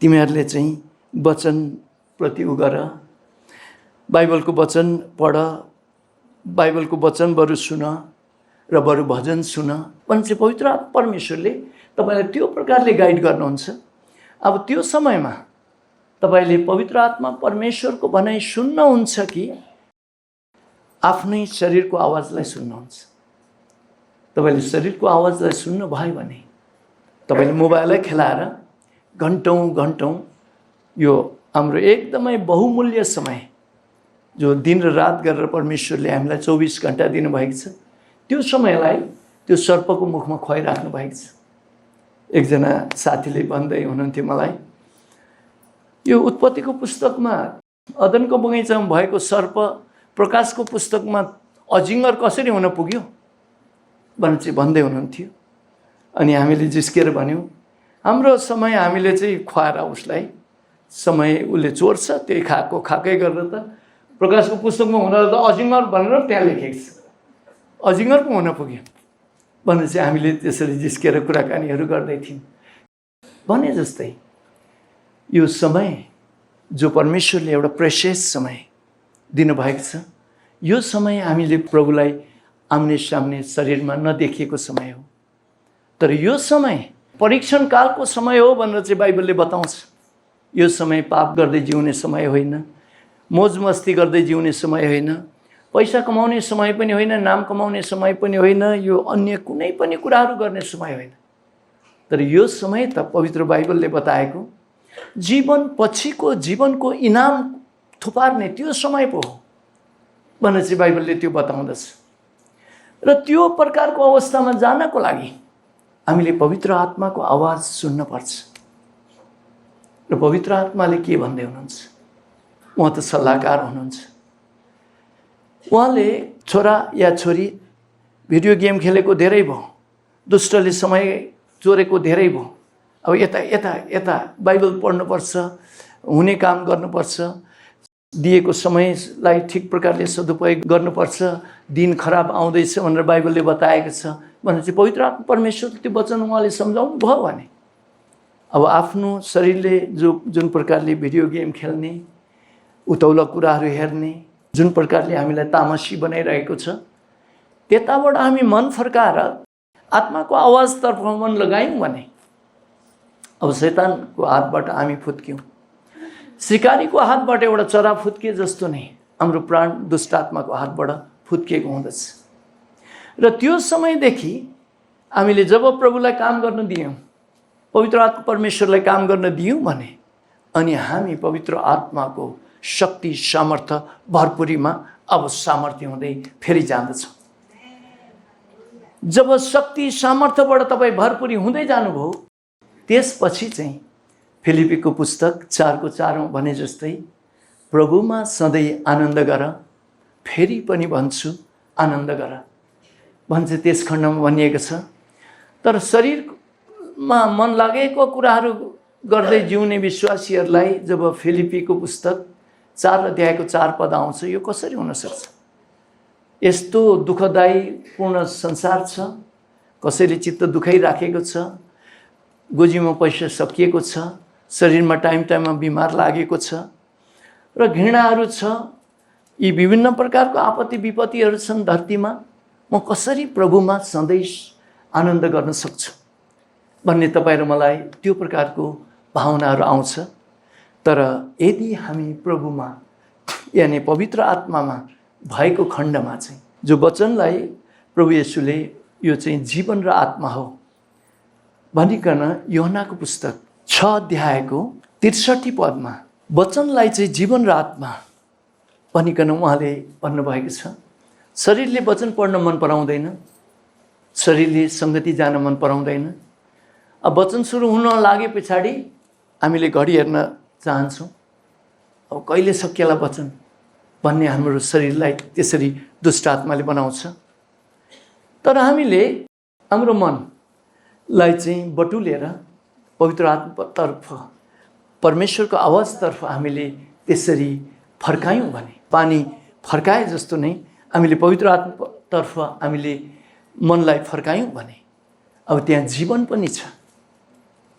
तिमीहरूले चाहिँ वचनप्रति गर, बाइबलको वचन पढ, बाइबलको वचन बरु सुन र बरु भजन सुन भने पवित्र परमेश्वरले तपाईँलाई त्यो प्रकारले गाइड गर्नुहुन्छ। अब त्यो समयमा तपाईँले पवित्र आत्मा परमेश्वरको भनाइ सुन्नुहुन्छ कि आफ्नै शरीरको आवाजलाई सुन्नुहुन्छ? तपाईँले शरीरको आवाजलाई सुन्नुभयो भने तपाईँले मोबाइललाई खेलाएर घन्टौँ घन्टौँ यो हाम्रो एकदमै बहुमूल्य समय जो दिन र रात गरेर परमेश्वरले हामीलाई 24 घण्टा दिनुभएको छ, त्यो समयलाई त्यो सर्पको मुखमा खुवाइराख्नु भएको छ। एकजना साथीले भन्दै हुनुहुन्थ्यो मलाई, यो उत्पत्तिको पुस्तकमा अदनको बगैँचामा भएको सर्प प्रकाशको पुस्तकमा अजिङ्गर कसरी हुन पुग्यो भने चाहिँ भन्दै हुनुहुन्थ्यो। अनि हामीले जिस्केर भन्यौँ, हाम्रो समय हामीले चाहिँ खुवाएर उसलाई समय उसले चोर्छ, त्यही खाएकै गरेर त प्रकाशको पुस्तकमा हुन त अजिङ्गर भनेर त्यहाँ लेखेको छ, अजिङ्गर पो हुन पुग्यो भने चाहिँ हामीले त्यसरी जिस्केर कुराकानीहरू गर्दै थियौँ। भने जस्तै यो समय जो परमेश्वरले एउटा प्रेसियस समय दिनुभएको छ, यो समय हामीले प्रभुलाई आम्ने सामने शरीरमा नदेखिएको समय हो। तर यो समय परीक्षण कालको समय हो भनेर चाहिँ बाइबलले बताउँछ। यो समय पाप गर्दै जिउने समय होइन, मोज मस्ती गर्दै जिउने समय होइन, पैसा कमाउने समय पनि होइन, नाम कमाउने समय पनि होइन, यो अन्य कुनै पनि कुराहरू गर्ने समय होइन। तर यो समय त पवित्र बाइबलले बताएको जीवन पछिको जीवनको इनाम थुपार्ने त्यो समय पो हो भनेर चाहिँ बाइबलले त्यो बताउँदछ। र त्यो प्रकारको अवस्थामा जानको लागि हामीले पवित्र आत्माको आवाज सुन्नुपर्छ। र पवित्र आत्माले के भन्दै हुनुहुन्छ? उहाँ त सल्लाहकार हुनुहुन्छ। उहाँले छोरा या छोरी भिडियो गेम खेलेको धेरै भयो, दुष्टले समय चोरेको धेरै भयो, अब यता यता यता बाइबल पढ्नुपर्छ, हुने काम गर्नुपर्छ, दिएको समयलाई ठिक प्रकारले सदुपयोग गर्नुपर्छ, दिन खराब आउँदैछ भनेर बाइबलले बताएको छ भने चाहिँ पवित्र आत्मा परमेश्वर त्यो वचन उहाँले सम्झाउनु भयो भने अब आफ्नो शरीरले जुन प्रकारले भिडियो गेम खेल्ने, उतौला कुराहरू हेर्ने, जुन प्रकारले हामीलाई तामसी बनाइरहेको छ, त्यताबाट हामी मन फर्काएर आत्माको आवाजतर्फ मन लगायौँ भने अब शैतानको हातबाट हामी फुत्क्यौँ। सिकारीको हातबाट एउटा चरा फुत्किए जस्तो नै हाम्रो प्राण दुष्ट आत्माको हातबाट फुत्किएको हुँदछ। र त्यो समयदेखि हामीले जब प्रभुलाई काम गर्न दियौँ, पवित्र आत्मा परमेश्वरलाई काम गर्न दियौँ भने अनि हामी पवित्र आत्माको शक्ति सामर्थ्य भरपुरीमा अब सामर्थ्य हुँदै फेरि जाँदछौँ। जब शक्ति सामर्थ्यबाट तपाईँ भरपुरी हुँदै जानुभयो, त्यसपछि चाहिँ फिलिपीको पुस्तक 4:4 भने जस्तै प्रभुमा सधैँ आनन्द गर, फेरि पनि भन्छु आनन्द गर भन्छ त्यस खण्डमा भनिएको छ। तर शरीरमा मन लागेको कुराहरू गर्दै जिउने विश्वासीहरूलाई जब फिलिपीको पुस्तक 4:4 आउँछ, यो कसरी हुन सक्छ? यस्तो दुःखदायी पूर्ण संसार छ, कसैले चित्त दुखाइराखेको छ, गोजीमा पैसा सकिएको छ, शरीरमा टाइममा बिमार लागेको छ र घृणाहरू छ, यी विभिन्न प्रकारको आपत्ति विपत्तिहरू छन् धरतीमा, म कसरी प्रभुमा सधैँ आनन्द गर्न सक्छु भन्ने तपाईँ र मलाई त्यो प्रकारको भावनाहरू आउँछ। तर यदि हामी प्रभुमा यानि पवित्र आत्मामा भएको खण्डमा चाहिँ जो वचनलाई प्रभु येशूले यो चाहिँ जीवन र आत्मा हो भनिकन यूहन्नाको पुस्तक 6 अध्यायको 63 पदमा वचनलाई चाहिँ जीवन र आत्मा भनिकन उहाँले भन्नुभएको छ। शरीरले वचन पढ्न मन पराउँदैन, शरीरले सङ्गति जान मन पराउँदैन। अब वचन सुरु हुन लागे पछाडि हामीले घडी हेर्न चाहन्छौँ, अब कहिले सकिएला वचन भन्ने हाम्रो शरीरलाई त्यसरी दुष्ट आत्माले बनाउँछ। तर हामीले हाम्रो मनलाई चाहिँ बटुलेर पवित्र आत्मातर्फ परमेश्वरको आवाजतर्फ हामीले त्यसरी फर्कायौँ भने, पानी फर्काए जस्तो नै हामीले पवित्र आत्मातर्फ हामीले मनलाई फर्कायौँ भने अब त्यहाँ जीवन पनि छ,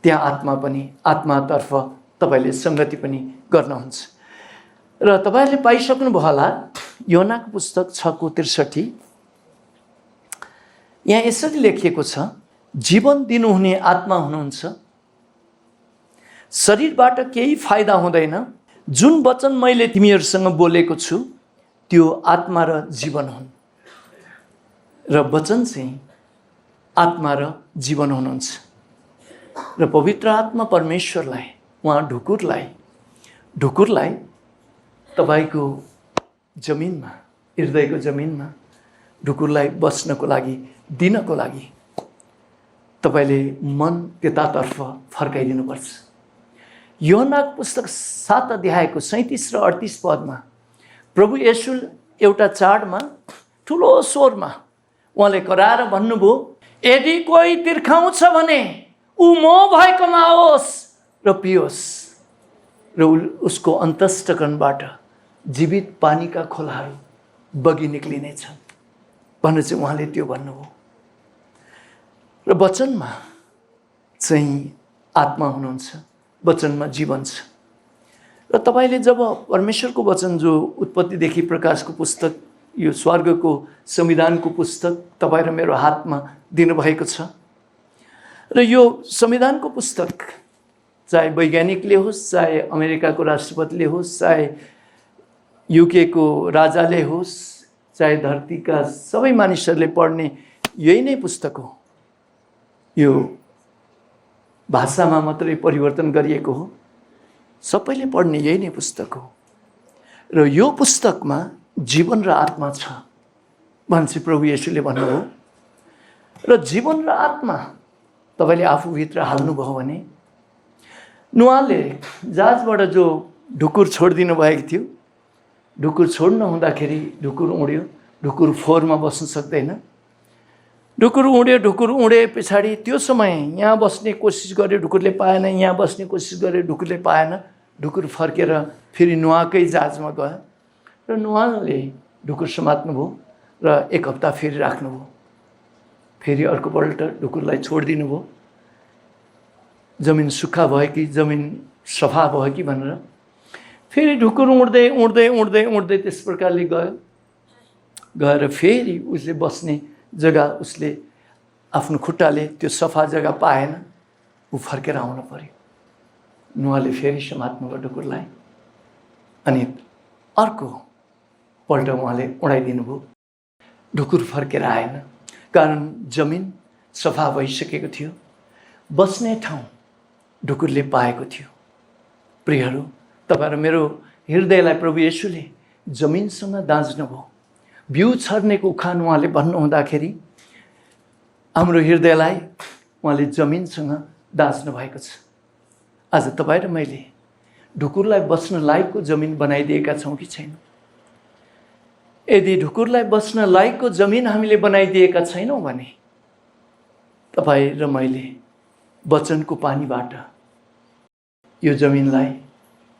त्यहाँ आत्मा पनि, आत्मातर्फ तपाईँले सङ्गति पनि गर्नुहुन्छ। र तपाईँहरूले पाइसक्नुभयो होला यूहन्नाको पुस्तक 6:63 यहाँ यसरी लेखिएको छ, जीवन दिनुहुने आत्मा हुनुहुन्छ, शरीरबाट केही फाइदा हुँदैन। जुन वचन मैले तिमीहरूसँग बोलेको छु त्यो आत्मा र जीवन हुन्। र वचन चाहिँ आत्मा र जीवन हुनुहुन्छ। र पवित्र आत्मा परमेश्वरलाई, उहाँ ढुकुरलाई तपाईँको जमिनमा, हृदयको जमिनमा ढुकुरलाई बस्नको लागि, दिनको लागि तपाईँले मन त्यतातर्फ फर्काइदिनुपर्छ। यूहन्नाको पुस्तक 7 अध्यायको 37 र 38 पदमा प्रभु येशू एउटा चाडमा ठुलो स्वरमा उहाँले कराएर भन्नुभयो, यदि कोही तिर्खाउँछ भने ऊ म भएकोमा आओस् र पियोस्, र उसको अन्तस्करणबाट जीवित पानीका खोलाहरू बगी निक्लिनेछन् भनेर चाहिँ उहाँले त्यो भन्नुभयो। र वचनमा चाहिँ आत्मा हुनुहुन्छ, वचनमा जीवन छ। र तपाईँले जब परमेश्वरको वचन जो उत्पत्तिदेखि प्रकाशको पुस्तक, यो स्वर्गको संविधानको पुस्तक तपाईँ र मेरो हातमा दिनुभएको छ, र यो संविधानको पुस्तक चाहे वैज्ञानिकले होस्, चाहे अमेरिकाको राष्ट्रपतिले होस्, चाहे युकेको राजाले होस्, चाहे धरतीका सबै मानिसहरूले पढ्ने यही नै पुस्तक हो। यो भाषामा मात्रै परिवर्तन गरिएको हो, सबैले पढ्ने यही नै पुस्तक हो। र यो पुस्तकमा जीवन र आत्मा छ भन्छ प्रभु येशूले भन्नुभयो। र जीवन र आत्मा तपाईँले आफूभित्र हाल्नुभयो भने, नुहाले जहाजबाट जो ढुकुर छोडिदिनु भएको थियो, ढुकुर छोड्न हुँदाखेरि ढुकुर उड्यो, ढुकुर फोहोरमा बस्न सक्दैन। ढुकुर उडे पछाडि त्यो समय यहाँ बस्ने कोसिस गर्यो, ढुकुरले पाएन, यहाँ बस्ने कोसिस गर्यो, ढुकुरले पाएन। ढुकुर फर्केर फेरि नुहाकै जहाजमा गयो र नुहाले ढुकुर समात्नुभयो र 1 हप्ता फेरि राख्नुभयो। फेरि अर्कोपल्ट ढुकुरलाई छोडिदिनु भयो। जमिन सुक्खा भयो कि जमिन सफा भयो कि भनेर फेरि ढुकुर उड्दै त्यस प्रकारले गएर फेरि उसले बस्ने जग्गा, उसले आफ्नो खुट्टाले त्यो सफा जग्गा पाएन, ऊ फर्केर आउनु पर्यो। नुहाले फेरि समात्नुभयो ढुकुरलाई, अनि अर्कोपल्ट उहाँले उडाइदिनु भयो। ढुकुर फर्केर आएन, कारण जमिन सफा भइसकेको थियो, बस्ने ठाउँ ढुकुरले पाएको थियो। प्रियहरू, तपाईँ र मेरो हृदयलाई प्रभु येशूले जमिनसँग दाँच्नुभयो। बिउ छर्नेको उखान उहाँले भन्नुहुँदाखेरि हाम्रो हृदयलाई उहाँले जमिनसँग दाँच्नु भएको छ। आज तपाईँ र मैले ढुकुरलाई बस्न लायकको जमिन बनाइदिएका छौँ कि छैनौँ? यदि ढुकुरलाई बस्न लायकको जमिन हामीले बनाइदिएका छैनौँ भने तपाईँ र मैले वचनको पानीबाट यो जमिनलाई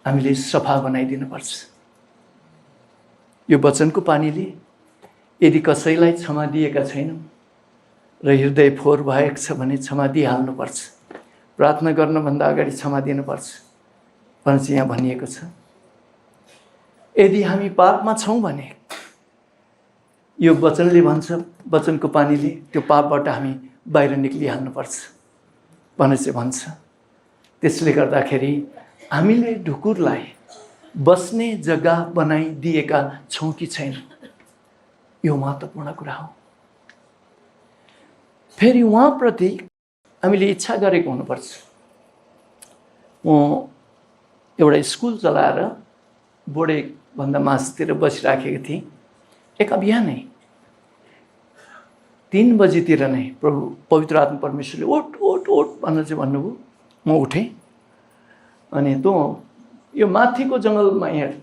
हामीले सफा बनाइदिनुपर्छ। यो वचनको पानीले यदि कसैलाई क्षमा दिएका छैनौँ र हृदय फोहोर भएको छ भने क्षमा दिइहाल्नुपर्छ। प्रार्थना गर्नुभन्दा अगाडि क्षमा दिनुपर्छ भनेर चाहिँ यहाँ भनिएको छ। यदि हामी पापमा छौँ भने यो वचनले भन्छ, वचनको पानीले त्यो पापबाट हामी बाहिर निक्लिहाल्नुपर्छ भनेर चाहिँ भन्छ। त्यसले गर्दाखेरि हामीले ढुकुरलाई बस्ने जग्गा बनाइदिएका छौँ कि छैन, यो महत्त्वपूर्ण कुरा हो। फेरि उहाँप्रति हामीले इच्छा गरेको हुनुपर्छ। म एउटा स्कुल चलाएर बोर्डेभन्दा मासतिर बसिराखेको थिएँ। एक बिहानै 3 बजीतिर नै प्रभु पवित्र आत्मा परमेश्वरले ओट ओट ओट भनेर चाहिँ भन्नुभयो। म उठेँ अनि तँ यो माथिको जङ्गलमा हिँड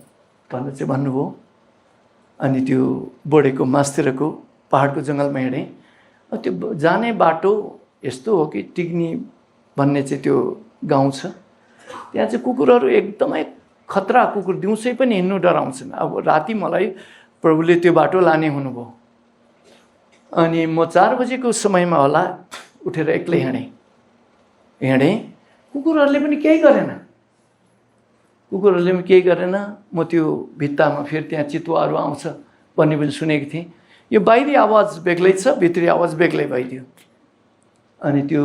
भनेर चाहिँ भन्नुभयो। अनि त्यो बोर्डेको मासतिरको पहाडको जङ्गलमा हिँडेँ। त्यो जाने बाटो यस्तो हो कि टिग्नी भन्ने चाहिँ त्यो गाउँ छ। त्यहाँ चाहिँ कुकुरहरू एकदमै खतरा कुकुर, दिउँसै पनि हिँड्नु डराउँछन्। अब राति मलाई प्रभुले त्यो बाटो लाने हुनुभयो। अनि म 4 बजेको समयमा होला उठेर एक्लै हिँडेँ। कुकुरहरूले पनि केही गरेन। म त्यो भित्तामा फेरि त्यहाँ चितुवाहरू आउँछ भन्ने पनि सुनेको थिएँ। यो बाहिरी आवाज बेग्लै छ, भित्री आवाज बेग्लै भइदियो। अनि त्यो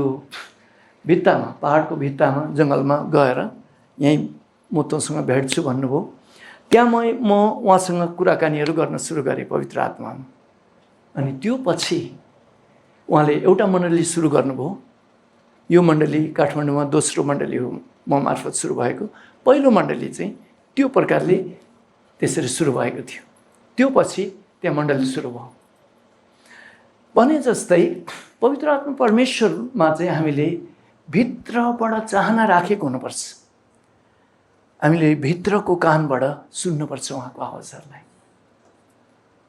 भित्तामा, पहाडको भित्तामा जङ्गलमा गएर यहीँ म तँसँग भेट्छु भन्नुभयो। त्यहाँ म उहाँसँग कुराकानीहरू गर्न सुरु गरेँ पवित्र आत्मामा। अनि त्यो पछि उहाँले एउटा मण्डली सुरु गर्नुभयो। यो मण्डली काठमाडौँमा दोस्रो मण्डली हो म मार्फत सुरु भएको। पहिलो मण्डली चाहिँ त्यो प्रकारले त्यसरी सुरु भएको थियो। त्यो पछि त्यहाँ मण्डली सुरु भयो। भने जस्तै पवित्र आत्मा परमेश्वरमा चाहिँ हामीले भित्रबाट चाहना राखेको हुनुपर्छ। हामीले भित्रको कानबाट सुन्नुपर्छ उहाँको आवाजहरूलाई।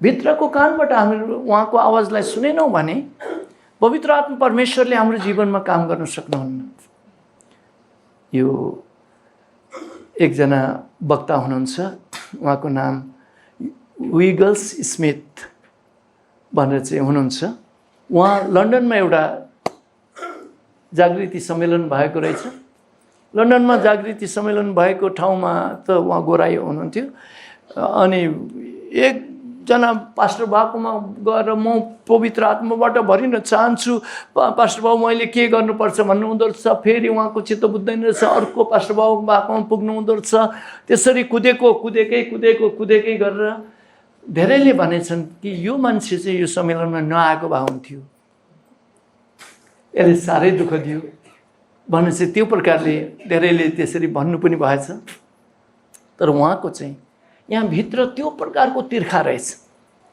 भित्रको कानबाट हामीले उहाँको आवाजलाई सुनेनौँ भने पवित्र आत्मा परमेश्वरले हाम्रो जीवनमा काम गर्न सक्नुहुन्न। यो एकजना वक्ता हुनुहुन्छ, उहाँको नाम विगल्स स्मिथ भनेर चाहिँ हुनुहुन्छ। उहाँ लन्डनमा एउटा जागृति सम्मेलन भएको रहेछ। लन्डनमा जागृति सम्मेलन भएको ठाउँमा त उहाँ गोराई हुनुहुन्थ्यो। अनि एकजना पास्टर बाबुमा गएर म पवित्र आत्माबाट भरिन चाहन्छु पास्टर बाबु, मैले के गर्नुपर्छ भन्नुहुँदो रहेछ। फेरि उहाँको चित्त बुझ्दैन रहेछ, अर्को पास्टर बाबुमा पुग्नु हुँदो रहेछ। त्यसरी कुदेकै गरेर धेरैले भनेछन् कि यो मान्छे चाहिँ यो सम्मेलनमा नआएको भए हुन्थ्यो, यसले साह्रै दुःख दियो भने चाहिँ त्यो प्रकारले धेरैले त्यसरी भन्नु पनि भएछ। तर उहाँको चाहिँ यहाँ भित्र त्यो प्रकारको तिर्खा रहेछ।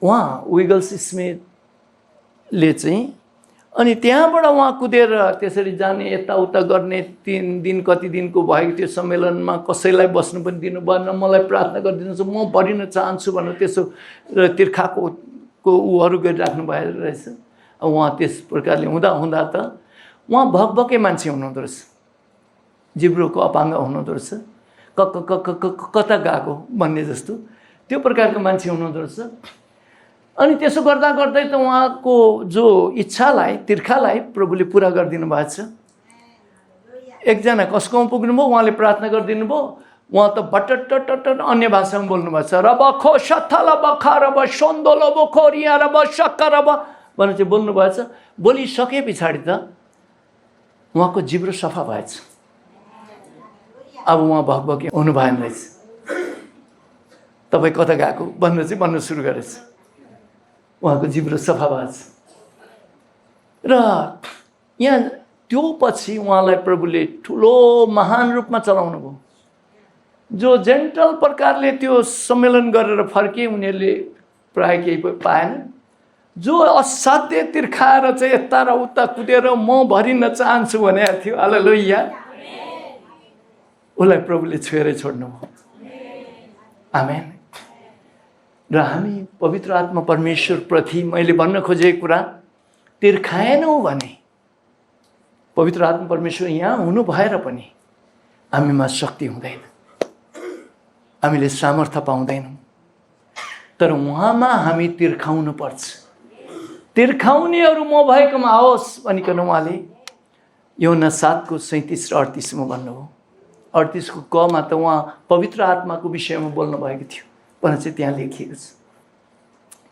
उहाँ विगल्स स्मिथले चाहिँ अनि त्यहाँबाट उहाँ कुदेर त्यसरी जाने, यताउता गर्ने, 3 दिन कति दिनको भएको त्यो सम्मेलनमा कसैलाई बस्नु पनि दिनु भएन। मलाई प्रार्थना गरिदिनुहोस्, म भरिन चाहन्छु भनेर त्यसो तिर्खाको उहरू गरिराख्नु भएको रहेछ। उहाँ त्यस प्रकारले हुँदा त उहाँ भकभके मान्छे हुनुहुँदो रहेछ, जिब्रोको अपाङ्ग हुनुहुँदो रहेछ, कता गएको भन्ने जस्तो त्यो प्रकारको मान्छे हुनुहुँदो रहेछ। अनि त्यसो गर्दै त उहाँको जो इच्छालाई, तिर्खालाई प्रभुले पुरा गरिदिनु भएको छ। एकजना कसकोमा पुग्नुभयो, उहाँले प्रार्थना गरिदिनु भयो, उहाँ त बटट अन्य भाषामा बोल्नु भएको छ। रब खो सथल बखा रब सोन्दोलो बोखोरिया रब सक्का रब भनेर चाहिँ बोल्नु भएछ। बोलिसके पछाडि त उहाँको जिब्रो सफा भएछ। अब उहाँ भकभके हुनु भएन रहेछ। तपाईँ कता गएको भनेर चाहिँ भन्नु सुरु गरेछ। उहाँको जिब्रो सफा भएछ। र यहाँ त्यो पछि उहाँलाई प्रभुले ठुलो महान रूपमा चलाउनु भयो। जो जेन्टल प्रकारले त्यो सम्मेलन गरेर फर्के, उनीहरूले प्राय केही पाएन। जो असाध्य तिर्खाएर चाहिँ यता र उता कुदेर म भरिन चाहन्छु भनेको थियो, हालेलुया, उसलाई प्रभुले छोएरै छोड्नुभयो। आमेन। र हामी पवित्र आत्मा परमेश्वर प्रति मैले भन्न खोजेको कुरा तिर्खाएनौँ भने पवित्र आत्मा परमेश्वर यहाँ हुनु भएर पनि हामीमा शक्ति हुँदैन, हामीले सामर्थ्य पाउँदैनौँ। तर उहाँमा हामी तिर्खाउनु पर्छ। तिर्खाउनेहरू म भएकोमा आओस् भनिकन उहाँले यूहन्ना 7:37-38 भन्नुभयो। 38 को कमा त उहाँ पवित्र आत्माको विषयमा बोल्नु भएको थियो भनेर चाहिँ त्यहाँ लेखिएको छ।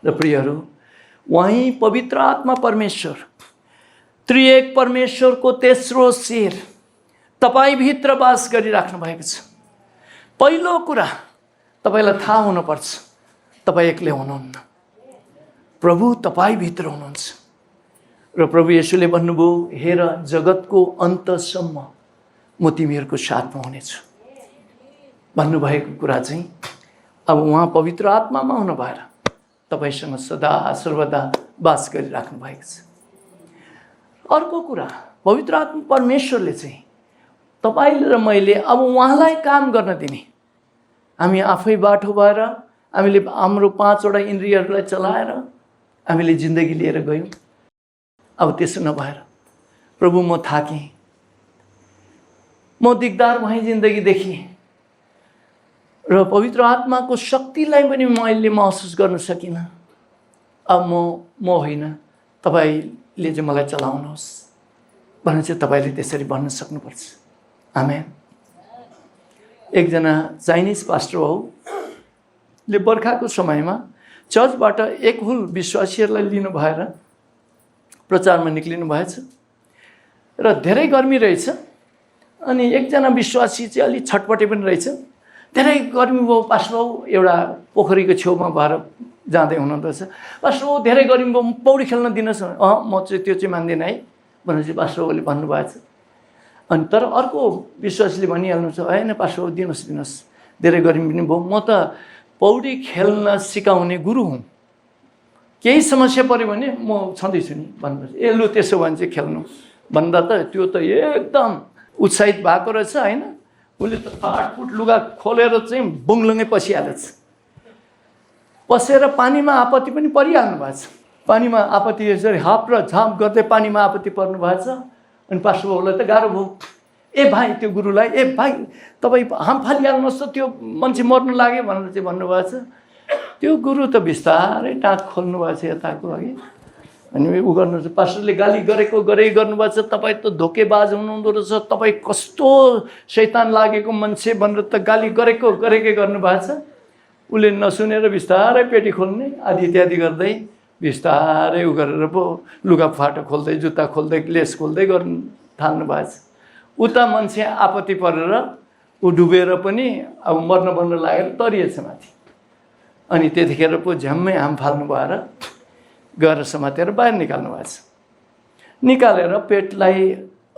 र प्रियहरू, वहीं पवित्र आत्मा परमेश्वर, त्रिएक परमेश्वरको तेस्रो शिर तपाईभित्र वास गरिराख्नु भएको छ। पहिलो कुरा तपाईलाई थाहा हुनुपर्छ, तपाईँ एक्लै हुनुहुन्न, प्रभु तपाईभित्र हुनुहुन्छ। र प्रभु येशूले भन्नुभयो, हेर जगतको अन्तसम्म म तिमीहरूको साथमा हुनेछु भन्नुभएको कुरा चाहिँ अब उहाँ पवित्र आत्मामा हुनु भएर तपाईँसँग सदा सर्वदा वास गरिराख्नु भएको छ। अर्को कुरा, पवित्र आत्मा परमेश्वरले चाहिँ तपाईँले र मैले अब उहाँलाई काम गर्न दिने। हामी आफै बाटो भएर हामीले हाम्रो 5वटा इन्द्रियहरूलाई चलाएर हामीले जिन्दगी लिएर गयौँ। अब त्यसो नभएर प्रभु म थाकेँ, म दिगदार भएँ जिन्दगीदेखि र पवित्र आत्माको शक्तिलाई पनि मैले महसुस गर्न सकिनँ। अब म होइन, तपाईँले चाहिँ मलाई चलाउनुहोस् भनेर चाहिँ तपाईँले त्यसरी भन्न सक्नुपर्छ। आमेन। एकजना चाइनिज पास्टर बाउले बर्खाको समयमा चर्चबाट एक हुल विश्वासीहरूलाई लिनु भएर प्रचारमा निक्लिनु भएछ र धेरै गर्मी रहेछ। अनि एकजना विश्वासी चाहिँ अलि छटपटे पनि रहेछ। धेरै गर्मी भयो पास्टर बाउ, एउटा पोखरीको छेउमा भएर जाँदै हुनुहुँदो रहेछ। पास्टर बाउ धेरै गर्मी भयो, पौडी खेल्न दिनुहोस्। म चाहिँ त्यो चाहिँ मान्दिनँ है भनेर चाहिँ पास्टर बाउले भन्नुभएछ। अनि तर अर्को विश्वासीले भनिहाल्नुहुन्छ, होइन पास्टर बाउ दिनुहोस्, धेरै गर्मी पनि भयो, म त पौडी खेल्न सिकाउने गुरु हुँ, केही समस्या पऱ्यो भने म छँदैछु नि भन्नुपर्छ। ए लु त्यसो भने चाहिँ खेल्नु भन्दा त त्यो त एकदम उत्साहित भएको रहेछ होइन। उसले त फाटफुट लुगा खोलेर चाहिँ बुङलुङै पसिहालेछ। पसेर पानीमा आपत्ति पनि परिहाल्नु भएको छ। पानीमा आपत्ति यसरी हाप र झाप गर्दै पानीमा आपत्ति पर्नु भएको छ। अनि पास्टर बाउलाई त गाह्रो भयो। ए भाइ, त्यो गुरुलाई, ए भाइ तपाईँ हाम फालिहाल्नुहोस् त, त्यो मान्छे मर्नु लाग्यो भनेर चाहिँ भन्नुभएको छ। त्यो गुरु त बिस्तारै टाँक खोल्नु भएको छ यताको अघि। अनि ऊ गर्नुहुन्छ, पास्टरले गाली गर्नुभएको छ, तपाईँ त धोकेबाज हुनुहुँदो रहेछ, तपाईँ कस्तो शैतान लागेको मान्छे भनेर त गाली गरेकै गर्नुभएको छ। उसले नसुनेर बिस्तारै पेटी खोल्ने आदि इत्यादि गर्दै बिस्तारै उ गरेर पो लुगा फाटो खोल्दै जुत्ता खोल्दै लेस खोल्दै गर्नु थाल्नु भएको छ। उता मान्छे आपत्ति परेर ऊ डुबेर पनि अब मर्न लागेर तरिएछ माथि। अनि त्यतिखेर पो झ्याम्मै हाम फाल्नु भएर गएर समातेर बाहिर निकाल्नु भएको छ। निकालेर पेटलाई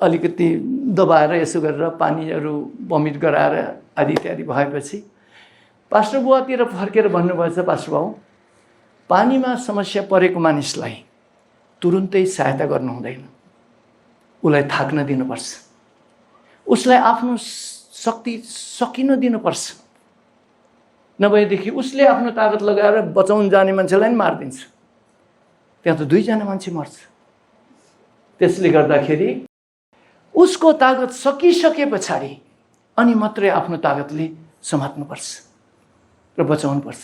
अलिकति दबाएर यसो गरेर पानीहरू भमिट गराएर आदि इत्यादि भएपछि पास्टर बुवातिर फर्केर भन्नुभएछ, पास्टर बाउ पानीमा समस्या परेको मानिसलाई तुरुन्तै सहायता गर्नु हुँदैन, उसलाई थाक्न दिनुपर्छ, उसलाई आफ्नो शक्ति सकिन दिनुपर्छ। नभएदेखि उसले आफ्नो तागत लगाएर बचाउन जाने मान्छेलाई पनि मारिदिन्छ। त्यहाँ त 2 जना मान्छे मर्छ। त्यसले गर्दाखेरि उसको तागत सकिसके पछाडि अनि मात्रै आफ्नो तागतले समात्नुपर्छ र बचाउनुपर्छ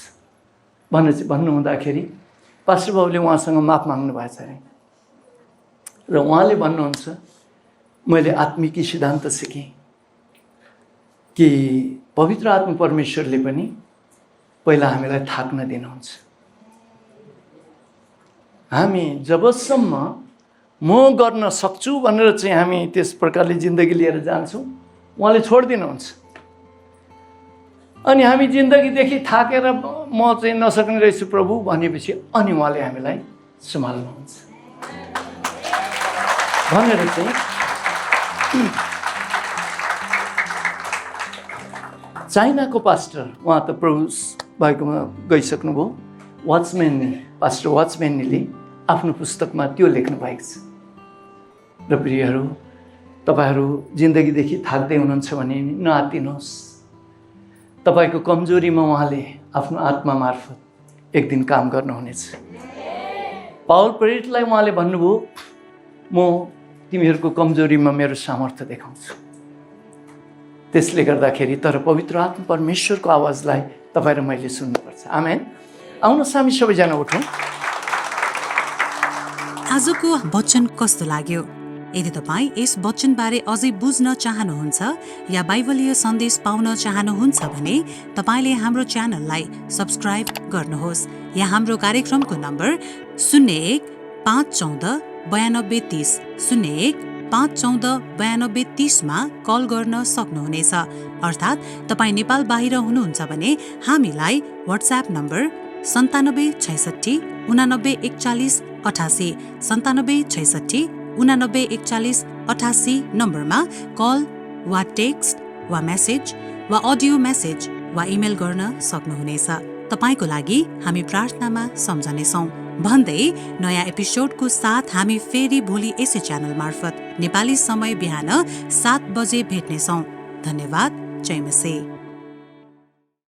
भन्नुहुँदाखेरि पास्टर बाउले उहाँसँग माफ माग्नु भएको छ अरे। र उहाँले भन्नुहुन्छ, मैले आत्मिकी सिद्धान्त सिकेँ कि पवित्र आत्मा परमेश्वरले पनि पहिला हामीलाई थाक्न दिनुहुन्छ। हामी जबसम्म म गर्न सक्छु भनेर चाहिँ हामी त्यस प्रकारले जिन्दगी लिएर जान्छौँ, उहाँले छोडिदिनुहुन्छ। अनि हामी जिन्दगीदेखि थाकेर म चाहिँ नसक्ने रहेछु प्रभु भनेपछि अनि उहाँले हामीलाई सम्हाल्नुहुन्छ भनेर चाहिँ चाइनाको पास्टर, उहाँ त प्रभु भएकोमा गइसक्नुभयो, पास्टर वाचम्यानले आफ्नो पुस्तकमा त्यो लेख्नु भएको छ। र प्रियहरू, तपाईँहरू जिन्दगीदेखि थाक्दै हुनुहुन्छ भने नआत्तिनुहोस्। तपाईँको कमजोरीमा उहाँले आफ्नो आत्मा मार्फत एक दिन काम गर्नुहुनेछ। पाउल प्रेरितलाई उहाँले भन्नुभयो, म तिमीहरूको कमजोरीमा मेरो सामर्थ्य देखाउँछु। त्यसले गर्दाखेरि तर पवित्र आत्मा परमेश्वरको आवाजलाई तपाईँ र मैले सुन्नुपर्छ। आमेन। आउनुहोस् हामी सबैजना उठौँ। आजको वचन कस्तो लाग्यो? यदि तपाईँ यस वचनबारे अझै बुझ्न चाहनुहुन्छ या बाइबलीय सन्देश पाउन चाहनुहुन्छ भने तपाईँले हाम्रो च्यानललाई सब्स्क्राइब गर्नुहोस् या हाम्रो कार्यक्रमको नम्बर 01-514-9230 01-514-9230 मा कल गर्न सक्नुहुनेछ। अर्थात् तपाईँ नेपाल बाहिर हुनुहुन्छ भने हामीलाई व्हाट्सएप नम्बर 97 66 89 41 88 97 66 89 41 88 नम्बरमा कल वा टेक्स्ट वा मेसेज वा अडियो मेसेज वा इमेल गर्न सक्नुहुनेछ। तपाईको लागि हामी प्रार्थनामा सम्झनेछौँ भन्दै नयाँ एपिसोडको साथ हामी फेरि भोलि यसै च्यानल मार्फत नेपाली समय बिहान 7 बजे भेट्नेछौँ। धन्यवाद। जय मसीह।